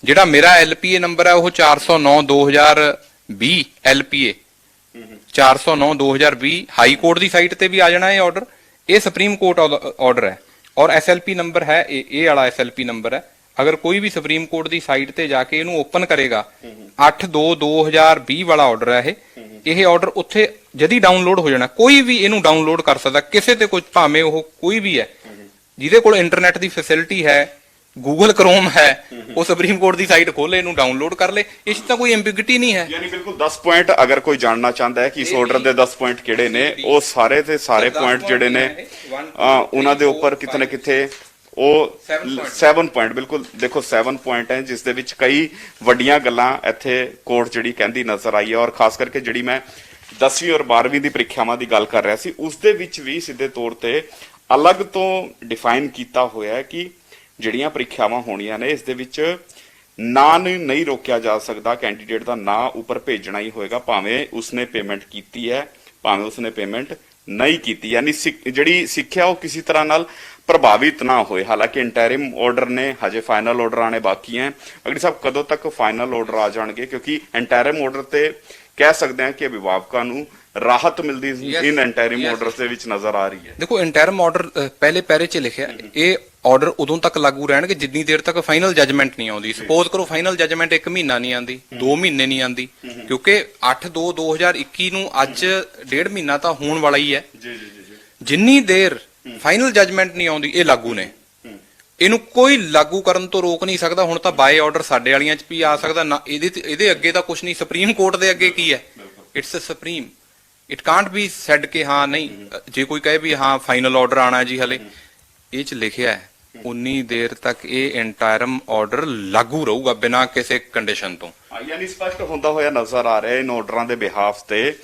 ਜਿਹੜਾ ਮੇਰਾ LPA ਨੰਬਰ ਹੈ ਉਹ 409/2020 LPA 409/2020 ਹਾਈ ਕੋਰਟ ਦੀ ਸਾਈਟ ਤੇ ਵੀ ਆ ਜਾਣਾ ਇਹ ਆਰਡਰ। ਇਹ ਸੁਪਰੀਮ ਕੋਰਟ ਆਰਡਰ ਹੈ ਔਰ SLP ਨੰਬਰ ਹੈ ਇਹ ਵਾਲਾ SLP ਨੰਬਰ ਹੈ। ਅਗਰ ਕੋਈ ਵੀ ਸੁਪਰੀਮ ਕੋਰਟ ਦੀ ਸਾਈਟ ਤੇ ਜਾ ਕੇ ਇਹਨੂੰ ਓਪਨ ਕਰੇਗਾ, 8/2/2020 ਵਾਲਾ ਆਰਡਰ ਹੈ ਇਹ ਆਰਡਰ ਉੱਥੇ ਜਦੀ ਡਾਊਨਲੋਡ ਹੋ ਜਾਣਾ। ਕੋਈ ਵੀ ਇਹਨੂੰ ਡਾਊਨਲੋਡ ਕਰ ਸਕਦਾ, ਕਿਸੇ ਤੇ ਕੋਈ, ਭਾਵੇਂ ਉਹ ਕੋਈ ਵੀ ਹੈ ਜਿਹਦੇ ਕੋਲ ਇੰਟਰਨੈਟ ਦੀ ਫੈਸਿਲਿਟੀ ਹੈ, ਗੂਗਲ ਕਰੋਮ ਹੈ, ਉਹ ਸੁਪਰੀਮ ਕੋਰਟ ਦੀ ਸਾਈਟ ਖੋਲੇ, ਇਹਨੂੰ ਡਾਊਨਲੋਡ ਕਰ ਲੇ। ਇਸ 'ਚ ਤਾਂ ਕੋਈ ਐਂਬੀਗਿਟੀ ਨਹੀਂ ਹੈ। ਯਾਨੀ ਬਿਲਕੁਲ 10 ਪੁਆਇੰਟ, ਅਗਰ ਕੋਈ ਜਾਣਨਾ ਚਾਹੁੰਦਾ ਹੈ ਕਿ ਇਸ ਆਰਡਰ ਦੇ 10 ਪੁਆਇੰਟ ਕਿਹੜੇ ਨੇ, ਉਹ ਸਾਰੇ ਤੇ ਸਾਰੇ ਪੁਆਇੰਟ ਜਿਹੜੇ ਨੇ ਉਹਨਾਂ ਦੇ ਉੱਪਰ ਕਿਤੇ ਨਾ ਕਿਤੇ ਉਹ 7 ਪੁਆਇੰਟ, ਬਿਲਕੁਲ ਦੇਖੋ 7 ਪੁਆਇੰਟ ਹੈ, ਜਿਸ ਦੇ ਵਿੱਚ ਕਈ ਵੱਡੀਆਂ ਗੱਲਾਂ ਇੱਥੇ ਕੋਰਟ ਜਿਹੜੀ ਕਹਿੰਦੀ ਨਜ਼ਰ ਆਈ ਹੈ। ਔਰ ਖਾਸ ਕਰਕੇ ਜਿਹੜੀ ਮੈਂ 10ਵੀਂ ਔਰ 12ਵੀਂ ਦੀ ਪ੍ਰੀਖਿਆਵਾਂ ਦੀ ਗੱਲ ਕਰ ਰਿਹਾ ਸੀ, ਉਸ ਦੇ ਵਿੱਚ ਵੀ ਸਿੱਧੇ ਤੌਰ ਤੇ ਅਲੱਗ ਤੋਂ ਡਿਫਾਈਨ ਕੀਤਾ ਹੋਇਆ ਹੈ ਕਿ ਜਿਹੜੀਆਂ ਪ੍ਰੀਖਿਆਵਾਂ ਹੋਣੀਆਂ ਨੇ, ਇਸ ਦੇ ਵਿੱਚ ਨਾਂ ਨੂੰ ਨਹੀਂ ਰੋਕਿਆ ਜਾ ਸਕਦਾ, ਕੈਂਡੀਡੇਟ ਦਾ ਨਾਂ ਉੱਪਰ ਭੇਜਣਾ ਹੀ ਹੋਏਗਾ, ਭਾਵੇਂ ਉਸਨੇ ਪੇਮੈਂਟ ਕੀਤੀ ਹੈ, ਭਾਵੇਂ ਉਸਨੇ ਪੇਮੈਂਟ ਨਹੀਂ ਕੀਤੀ। ਯਾਨੀ ਜਿਹੜੀ ਸਿੱਖਿਆ ਉਹ ਕਿਸੇ ਤਰ੍ਹਾਂ ਨਾਲ ਪ੍ਰਭਾਵਿਤ ਨਾ ਹੋਏ। ਹਾਲਾਂਕਿ ਇੰਟਰਿਮ ਆਰਡਰ ਨੇ, ਹਜੇ ਫਾਈਨਲ ਆਰਡਰ ਆਣੇ ਬਾਕੀ ਹੈ। ਅਗਲੀ ਸਾਹਿਬ ਕਦੋਂ ਤੱਕ ਫਾਈਨਲ ਆਰਡਰ ਆ ਜਾਣਗੇ? ਕਿਉਂਕਿ ਇੰਟਰਿਮ ਆਰਡਰ ਤੇ ਕਹਿ ਸਕਦੇ ਹਾਂ ਕਿ ਅਭਿਭਾਵਕਾਂ ਨੂੰ ਰਾਹਤ ਮਿਲਦੀ ਇਨ ਇੰਟਰਿਮ ਆਰਡਰ ਦੇ ਵਿੱਚ ਨਜ਼ਰ ਆ ਰਹੀ ਹੈ। ਦੇਖੋ ਇੰਟਰਿਮ ਆਰਡਰ ਪਹਿਲੇ ਪੈਰੇ 'ਚ ਲਿਖਿਆ, ਇਹ ਆਰਡਰ ਉਦੋਂ ਤੱਕ ਲਾਗੂ ਰਹਿਣਗੇ ਜਿੰਨੀ ਦੇਰ ਤੱਕ ਫਾਈਨਲ ਜੱਜਮੈਂਟ ਨਹੀਂ ਆਉਂਦੀ। ਸਪੋਜ਼ ਕਰੋ ਫਾਈਨਲ ਜੱਜਮੈਂਟ 1 ਮਹੀਨਾ ਨਹੀਂ ਆਉਂਦੀ, 2 ਮਹੀਨੇ ਨਹੀਂ ਆਉਂਦੀ, ਕਿਉਂਕਿ 8/2/2021 ਨੂੰ ਅੱਜ 1.5 ਮਹੀਨਾ ਤਾਂ ਹੋਣ ਵਾਲਾ ਹੀ ਹੈ। ਜਿੰਨੀ ਦੇਰ ਫਾਈਨਲ ਜੱਜਮੈਂਟ ਨਹੀਂ ਆਉਂਦੀ, ਇਹ ਲਾਗੂ ਨੇ। ਇਹਨੂੰ ਕੋਈ ਲਾਗੂ ਕਰਨ ਤੋਂ ਰੋਕ ਨਹੀਂ ਸਕਦਾ। ਹੁਣ ਤਾਂ ਬਾਏ ਆਰਡਰ ਸਾਡੇ ਵਾਲੀਆਂ 'ਚ ਵੀ ਆ ਸਕਦਾ ਨਾ, ਇਹਦੇ ਅੱਗੇ ਤਾਂ ਕੁਝ ਨਹੀਂ। ਸੁਪਰੀਮ ਕੋਰਟ ਦੇ ਅੱਗੇ ਕੀ ਹੈ? It's a supreme, it can't be said ਕਿ ਹਾਂ ਨਹੀਂ, ਜੇ ਕੋਈ ਕਹੇ ਵੀ ਹਾਂ ਫਾਈਨਲ ਆਰਡਰ ਆਣਾ ਜੀ, ਹਲੇ ਇਹ 'ਚ ਲਿਖਿਆ ਹੈ ਉਨੀ ਦੇਰ ਤੱਕ ਇਹ ਇੰਟਰਿਮ ਆਰਡਰ ਲਾਗੂ ਰਹੂਗਾ ਬਿਨਾਂ ਕਿਸੇ ਕੰਡੀਸ਼ਨ ਤੋਂ। ਯਾਨੀ ਸਪਸ਼ਟ ਹੁੰਦਾ ਹੋਇਆ ਨਜ਼ਰ ਆ ਰਿਹਾ ਇਨ ਆਰਡਰਾਂ ਦੇ ਬਿਹਾਫ ਤੇ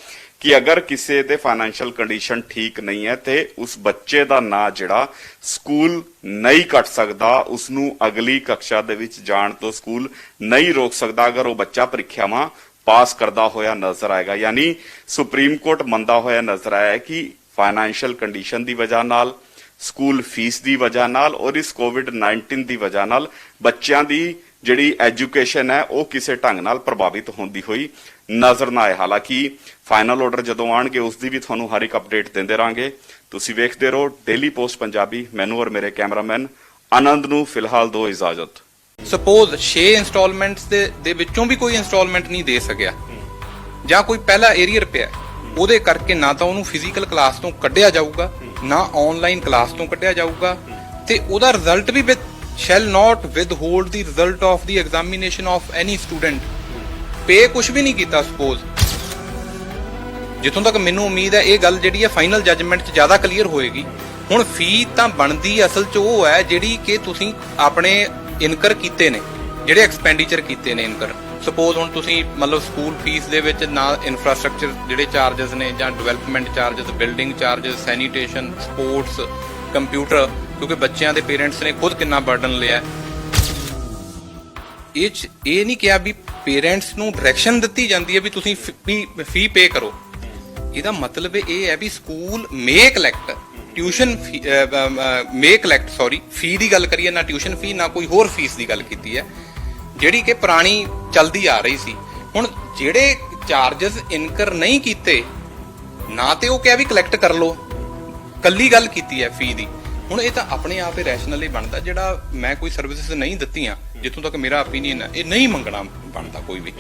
ਕਿ ਅਗਰ ਕਿਸੇ ਦੇ ਫਾਈਨੈਂਸ਼ੀਅਲ ਕੰਡੀਸ਼ਨ ਠੀਕ ਨਹੀਂ ਹੈ ਤੇ ਉਸ ਬੱਚੇ ਦਾ ਨਾਂ ਜਿਹੜਾ ਸਕੂਲ ਨਹੀਂ ਕੱਟ ਸਕਦਾ, ਉਸ ਨੂੰ ਅਗਲੀ ਕਕਸ਼ਾ ਦੇ ਵਿੱਚ ਜਾਣ ਤੋਂ ਸਕੂਲ ਨਹੀਂ ਰੋਕ ਸਕਦਾ ਅਗਰ ਉਹ ਬੱਚਾ ਪ੍ਰੀਖਿਆਵਾਂ ਪਾਸ ਕਰਦਾ ਹੋਇਆ ਨਜ਼ਰ ਆਏਗਾ। ਯਾਨੀ ਸੁਪਰੀਮ ਕੋਰਟ ਮੰਨਦਾ ਹੋਇਆ ਨਜ਼ਰ ਆਇਆ ਕਿ ਫਾਈਨੈਂਸ਼ੀਅਲ ਕੰਡੀਸ਼ਨ ਦੀ ਵਜ੍ਹਾ ਨਾਲ, ਸਕੂਲ ਫੀਸ ਦੀ ਵਜ੍ਹਾ ਨਾਲ ਔਰ ਇਸ ਕੋਵਿਡ-19 ਦੀ ਵਜ੍ਹਾ ਨਾਲ ਬੱਚਿਆਂ ਦੀ ਜਿਹੜੀ ਐਜੂਕੇਸ਼ਨ ਹੈ ਉਹ ਕਿਸੇ ਢੰਗ ਨਾਲ ਪ੍ਰਭਾਵਿਤ ਹੁੰਦੀ ਹੋਈ ਨਜ਼ਰ ਨਾ ਆਏ। ਹਾਲਾਂਕਿ ਫਾਈਨਲ ਆਰਡਰ ਜਦੋਂ ਆਣਗੇ ਉਸ ਦੀ ਵੀ ਤੁਹਾਨੂੰ ਹਰ ਇੱਕ ਅਪਡੇਟ ਦਿੰਦੇ ਰਾਂਗੇ। ਤੁਸੀਂ ਵੇਖਦੇ ਰਹੋ ਡੇਲੀ ਪੋਸਟ ਪੰਜਾਬੀ। ਮੈਨੂੰ ਔਰ ਮੇਰੇ ਕੈਮਰਾਮੈਨ ਆਨੰਦ ਨੂੰ ਫਿਲਹਾਲ ਦਿਓ ਇਜਾਜ਼ਤ। ਸਪੋਜ਼ 6 ਇੰਸਟਾਲਮੈਂਟਸ ਦੇ ਵਿੱਚੋਂ ਵੀ ਕੋਈ ਇੰਸਟਾਲਮੈਂਟ ਨਹੀਂ ਦੇ ਸਕਿਆ ਜਾਂ ਕੋਈ ਪਹਿਲਾ ਏਰੀਅਰ ਪਿਆ, ਉਹਦੇ ਕਰਕੇ ਨਾ ਤਾਂ ਉਹਨੂੰ ਫਿਜ਼ੀਕਲ ਕਲਾਸ ਤੋਂ ਕੱਢਿਆ ਜਾਊਗਾ, ਨਾ ਆਨਲਾਈਨ ਕਲਾਸ ਤੋਂ ਕੱਢਿਆ ਜਾਊਗਾ, ਤੇ ਉਹਦਾ ਰਿਜ਼ਲਟ ਵੀ shall not withhold the result of the examination of any student। ਪੇ ਕੁਝ ਵੀ ਨਹੀਂ ਕੀਤਾ। ਸਪੋਜ਼ ਜਿੱਥੋਂ ਤੱਕ ਮੈਨੂੰ ਉਮੀਦ ਹੈ ਇਹ ਗੱਲ ਜਿਹੜੀ ਹੈ ਫਾਈਨਲ ਜੱਜਮੈਂਟ 'ਚ ਜ਼ਿਆਦਾ ਕਲੀਅਰ ਹੋਏਗੀ। ਹੁਣ ਫੀ ਤਾਂ ਬਣਦੀ ਅਸਲ 'ਚ ਉਹ ਹੈ ਜਿਹੜੀ ਕਿ ਤੁਸੀਂ ਆਪਣੇ ਇਨਕਰ ਕੀਤੇ ਨੇ, ਜਿਹੜੇ ਐਕਸਪੈਂਡੀਚਰ ਕੀਤੇ ਨੇ ਇਨਕਰ। ਸਪੋਜ਼ ਹੁਣ ਤੁਸੀਂ ਮਤਲਬ ਸਕੂਲ ਫੀਸ ਦੇ ਵਿੱਚ ਨਾ ਇਨਫਰਾਸਟ੍ਰਕਚਰ ਜਿਹੜੇ ਚਾਰजेस ਨੇ ਜਾਂ development charges, building charges, sanitation, sports, computer, ਕਿਉਂਕਿ ਬੱਚਿਆਂ ਦੇ ਪੇਰੈਂਟਸ ਨੇ ਖੁਦ ਕਿੰਨਾ ਬਰਡਨ ਲਿਆ। ਇਹ ਨਹੀਂ ਕਿਹਾ ਵੀ ਪੇਰੈਂਟਸ ਨੂੰ ਡਾਇਰੈਕਸ਼ਨ ਦਿੱਤੀ ਜਾਂਦੀ ਹੈ ਵੀ ਤੁਸੀਂ ਫੀ ਪੇ ਕਰੋ। ਇਹਦਾ ਮਤਲਬ ਇਹ ਹੈ ਵੀ ਸਕੂਲ ਮੇ ਕਲੈਕਟ ਟਿਊਸ਼ਨ ਫੀ ਦੀ ਗੱਲ ਕਰੀਏ, ਨਾ ਟਿਊਸ਼ਨ ਫੀ ਨਾ ਕੋਈ ਹੋਰ ਫੀਸ ਦੀ ਗੱਲ ਕੀਤੀ ਹੈ ਜਿਹੜੀ ਕਿ ਪੁਰਾਣੀ ਚੱਲਦੀ ਆ ਰਹੀ ਸੀ। ਹੁਣ ਜਿਹੜੇ ਚਾਰजेस ਇਨਕਰ ਨਹੀਂ ਕੀਤੇ ਨਾ ਤੇ ਉਹ ਕਿਹਾ ਵੀ ਕਲੈਕਟ ਕਰ ਲਓ, ਕੱਲੀ ਗੱਲ ਕੀਤੀ ਹੈ ਫੀ ਦੀ। ਹੁਣ ਇਹ ਤਾਂ ਆਪਣੇ ਆਪ ਹੀ ਰੈਸ਼ਨਲੀ ਬਣਦਾ, ਜਿਹੜਾ ਮੈਂ ਕੋਈ ਸਰਵਿਸਿਜ਼ ਨਹੀਂ ਦਿੱਤੀਆਂ, ਜਿੱਥੋਂ ਤੱਕ ਮੇਰਾ ਓਪੀਨੀਅਨ ਹੈ, ਇਹ ਨਹੀਂ ਮੰਗਣਾ ਬਣਦਾ ਕੋਈ ਵੀ।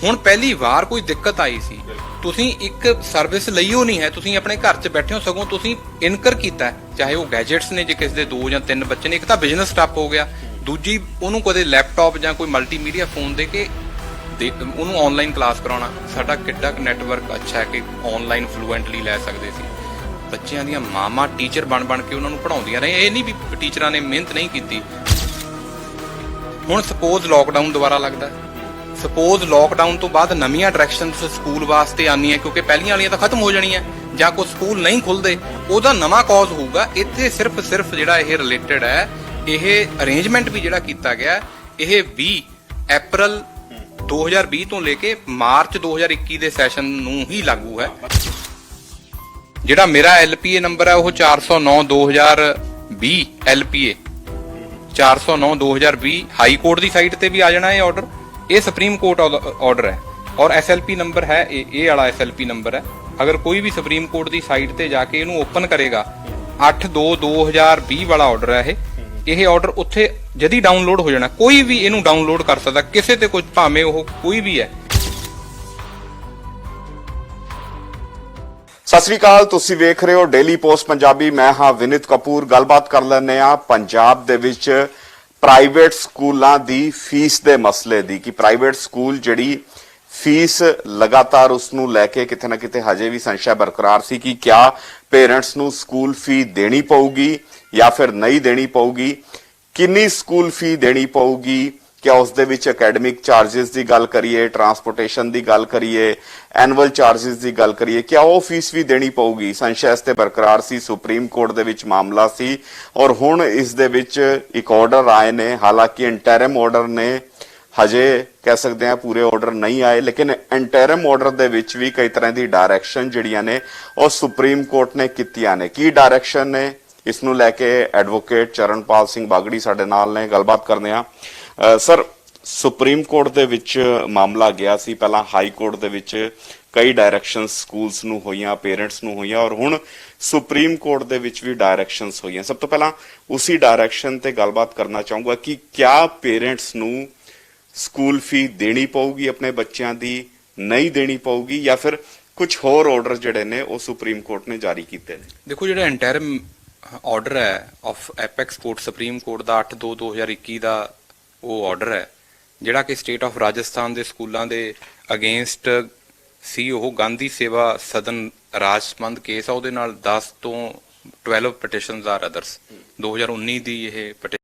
ਹੁਣ ਪਹਿਲੀ ਵਾਰ ਕੋਈ ਦਿੱਕਤ ਆਈ ਸੀ, ਤੁਸੀਂ ਇੱਕ ਸਰਵਿਸ ਲਈਓ ਨਹੀਂ ਹੈ, ਤੁਸੀਂ ਆਪਣੇ ਘਰ 'ਚ ਬੈਠੇ ਹੋ, ਸਗੋਂ ਤੁਸੀਂ ਇਨਕਰ ਕੀਤਾ, ਚਾਹੇ ਉਹ ਗੈਜਟਸ ਨੇ, ਜੇ ਕਿਸੇ ਦੇ 2 ਜਾਂ 3 ਬੱਚੇ ਨੇ, ਇੱਕ ਤਾਂ ਬਿਜ਼ਨਸ ਸਟਾਪ ਹੋ ਗਿਆ, ਦੂਜੀ ਉਹਨੂੰ ਕਦੇ ਲੈਪਟਾਪ ਜਾਂ ਕੋਈ ਮਲਟੀਮੀਡੀਆ ਫੋਨ ਦੇ ਕੇ ਉਹਨੂੰ ਆਨਲਾਈਨ ਕਲਾਸ ਕਰਾਉਣਾ। ਸਾਡਾ ਕਿੱਡਾ ਨੈਟਵਰਕ ਅੱਛਾ ਹੈ ਕਿ ਆਨਲਾਈਨ ਫਲੂਐਂਟਲੀ ਲੈ ਸਕਦੇ ਸੀ। ਬੱਚਿਆਂ ਦੀਆਂ ਮਾਵਾਂ ਟੀਚਰ ਬਣ ਕੇ ਉਹਨਾਂ ਨੂੰ ਪੜ੍ਹਾਉਂਦੀਆਂ ਰਹੇ, ਇਹ ਨਹੀਂ ਵੀ ਟੀਚਰਾਂ ਨੇ ਮਿਹਨਤ ਨਹੀਂ ਕੀਤੀ। ਹੁਣ ਸਪੋਜ਼ ਲਾਕਡਾਊਨ ਦੁਬਾਰਾ ਲੱਗਦਾ, ਸਪੋਜ਼ ਲਾਕਡਾਊਨ ਤੋਂ ਬਾਅਦ ਨਵੀਆਂ ਡਾਇਰੈਕਸ਼ਨਸ ਸਕੂਲ ਵਾਸਤੇ ਆਉਂਦੀਆਂ, ਕਿਉਂਕਿ ਪਹਿਲੀਆਂ ਵਾਲੀਆਂ ਤਾਂ ਖਤਮ ਹੋ ਜਾਣੀਆਂ, ਜਾਂ ਕੋਈ ਸਕੂਲ ਨਹੀਂ ਖੁੱਲਦੇ, ਉਹਦਾ ਨਵਾਂ ਕਾਜ਼ ਹੋਊਗਾ। ਇੱਥੇ ਸਿਰਫ ਜਿਹੜਾ ਇਹ ਰਿਲੇਟਡ ਹੈ, ਇਹ ਅਰੇਂਜਮੈਂਟ ਵੀ ਜਿਹੜਾ ਕੀਤਾ ਗਿਆ, ਇਹ 20 ਅਪ੍ਰੈਲ 2020 ਤੋਂ ਲੈ ਕੇ ਮਾਰਚ 2021 ਦੇ ਸੈਸ਼ਨ ਨੂੰ ਹੀ ਲਾਗੂ ਹੈ। ਜਿਹੜਾ ਮੇਰਾ LPA ਨੰਬਰ ਹੈ ਉਹ 409/2020 LPA 409/2020 ਹਾਈ ਕੋਰਟ ਦੀ ਸਾਈਟ ਤੇ ਵੀ ਆ ਜਾਣਾ ਇਹ ਆਰਡਰ। ਇਹ ਸੁਪਰੀਮ ਕੋਰਟ ਆਰਡਰ ਹੈ ਔਰ SLP ਨੰਬਰ ਹੈ, ਇਹ ਵਾਲਾ SLP ਨੰਬਰ ਹੈ। ਅਗਰ ਕੋਈ ਵੀ ਸੁਪਰੀਮ ਕੋਰਟ ਦੀ ਸਾਈਟ ਤੇ ਜਾ ਕੇ ਇਹਨੂੰ ਓਪਨ ਕਰੇਗਾ, 8/2/2020 ਵਾਲਾ ਆਰਡਰ ਹੈ ਇਹ ਆਰਡਰ ਉੱਥੇ ਜਦੀ ਡਾਊਨਲੋਡ ਹੋ ਜਾਣਾ। ਕੋਈ ਵੀ ਇਹਨੂੰ ਡਾਊਨਲੋਡ ਕਰ ਸਕਦਾ, ਕਿਸੇ ਤੇ ਕੁਝ, ਭਾਵੇਂ ਉਹ ਕੋਈ ਵੀ ਹੈ। ਸਤਿ ਸ੍ਰੀ ਅਕਾਲ, ਤੁਸੀਂ ਵੇਖ ਰਹੇ ਹੋ ਡੇਲੀ ਪੋਸਟ ਪੰਜਾਬੀ। ਮੈਂ ਹਾਂ ਵਿਨਿਤ ਕਪੂਰ। ਗੱਲਬਾਤ ਕਰ ਲੈਂਦੇ ਆ ਪੰਜਾਬ ਦੇ ਵਿੱਚ ਪ੍ਰਾਈਵੇਟ ਸਕੂਲਾਂ ਦੀ ਫੀਸ ਦੇ ਮਸਲੇ ਦੀ ਕਿ ਪ੍ਰਾਈਵੇਟ ਸਕੂਲ ਜਿਹੜੀ ਫੀਸ ਲਗਾਤਾਰ ਉਸ ਨੂੰ ਲੈ ਕੇ ਕਿਤੇ ਨਾ ਕਿਤੇ ਹਜੇ ਵੀ ਸੰਸ਼ਾ ਬਰਕਰਾਰ ਸੀ ਕਿ ਕਿਆ ਪੇਰੈਂਟਸ ਨੂੰ ਸਕੂਲ ਫੀ ਦੇਣੀ ਪਊਗੀ ਜਾਂ ਫਿਰ ਨਹੀਂ ਦੇਣੀ ਪਊਗੀ, ਕਿੰਨੀ ਸਕੂਲ ਫੀ ਦੇਣੀ ਪਊਗੀ, ਕਿ ਉਸ ਦੇ ਵਿੱਚ ਅਕੈਡਮਿਕ ਚਾਰजेस ਦੀ ਗੱਲ ਕਰੀਏ, ਟਰਾਂਸਪੋਰਟੇਸ਼ਨ ਦੀ ਗੱਲ ਕਰੀਏ, ਐਨੂਅਲ ਚਾਰजेस ਦੀ ਗੱਲ ਕਰੀਏ, ਕਿਆ ਉਹ ਫੀਸ ਵੀ ਦੇਣੀ ਪਊਗੀ। ਸੰਸ਼ਾ ਇਸ ਤੇ ਬਰਕਰਾਰ ਸੀ, ਸੁਪਰੀਮ ਕੋਰਟ ਦੇ ਵਿੱਚ ਮਾਮਲਾ ਸੀ ਔਰ ਹੁਣ ਇਸ ਦੇ ਵਿੱਚ ਇੱਕ ਆਰਡਰ ਆਏ ਨੇ। ਹਾਲਾਂਕਿ ਇੰਟਰਮ ਆਰਡਰ ਨੇ, ਹਜੇ ਕਹਿ ਸਕਦੇ ਆ ਪੂਰੇ ਆਰਡਰ ਨਹੀਂ ਆਏ, ਲੇਕਿਨ ਇੰਟਰਮ ਆਰਡਰ ਦੇ ਵਿੱਚ ਵੀ ਕਈ ਤਰ੍ਹਾਂ ਦੀ ਡਾਇਰੈਕਸ਼ਨ ਜਿਹੜੀਆਂ ਨੇ ਉਹ ਸੁਪਰੀਮ ਕੋਰਟ ਨੇ ਕੀਤੀਆਂ ਨੇ। ਕੀ ਡਾਇਰੈਕਸ਼ਨ ਨੇ, ਇਸ ਨੂੰ ਲੈ ਕੇ ਐਡਵੋਕੇਟ ਚਰਨਪਾਲ ਸਿੰਘ ਬਾਗੜੀ ਸਾਡੇ ਨਾਲ ਨੇ, ਗੱਲਬਾਤ ਕਰਦੇ ਆ। ਸਰ, ਸੁਪਰੀਮ ਕੋਰਟ ਦੇ ਵਿੱਚ ਮਾਮਲਾ ਗਿਆ ਸੀ, ਪਹਿਲਾਂ ਹਾਈ ਕੋਰਟ ਦੇ ਵਿੱਚ ਕਈ ਡਾਇਰੈਕਸ਼ਨਸ ਸਕੂਲਸ ਨੂੰ ਹੋਈਆਂ, ਪੇਰੈਂਟਸ ਨੂੰ ਹੋਈਆਂ ਔਰ ਹੁਣ ਸੁਪਰੀਮ ਕੋਰਟ ਦੇ ਵਿੱਚ ਵੀ ਡਾਇਰੈਕਸ਼ਨਸ ਹੋਈਆਂ। ਸਭ ਤੋਂ ਪਹਿਲਾਂ ਉਸੇ ਡਾਇਰੈਕਸ਼ਨ ਤੇ ਗੱਲਬਾਤ ਕਰਨਾ ਚਾਹੂੰਗਾ ਕਿ ਕਿਆ ਪੇਰੈਂਟਸ ਨੂੰ ਸਕੂਲ ਫੀ ਦੇਣੀ ਪਊਗੀ ਆਪਣੇ ਬੱਚਿਆਂ ਦੀ, ਨਹੀਂ ਦੇਣੀ ਪਊਗੀ, ਜਾਂ ਫਿਰ ਕੁਝ ਹੋਰ ਆਰਡਰ ਜਿਹੜੇ ਨੇ ਉਹ ਸੁਪਰੀਮ ਕੋਰਟ ਨੇ ਜਾਰੀ ਕੀਤੇ ਨੇ। ਦੇਖੋ, ਜਿਹੜਾ ਇੰਟਰਮ ਆਰਡਰ ਹੈ of apex court supreme court ਦਾ 8/2/2021 ਦਾ ਉਹ ਆਰਡਰ ਹੈ ਜਿਹੜਾ ਕਿ ਸਟੇਟ ਆਫ ਰਾਜਸਥਾਨ ਦੇ ਸਕੂਲਾਂ ਦੇ ਅਗੇਂਸਟ ਸੀ। ਉਹ ਗਾਂਧੀ ਸੇਵਾ ਸਦਨ ਰਾਜ ਸੰਬੰਧ ਕੇਸ ਆ, ਉਹਦੇ ਨਾਲ 10 ਤੋਂ 12 ਪਟੀਸ਼ਨਸ ਆਰ ਅਦਰਸ 2019 ਦੀ ਇਹ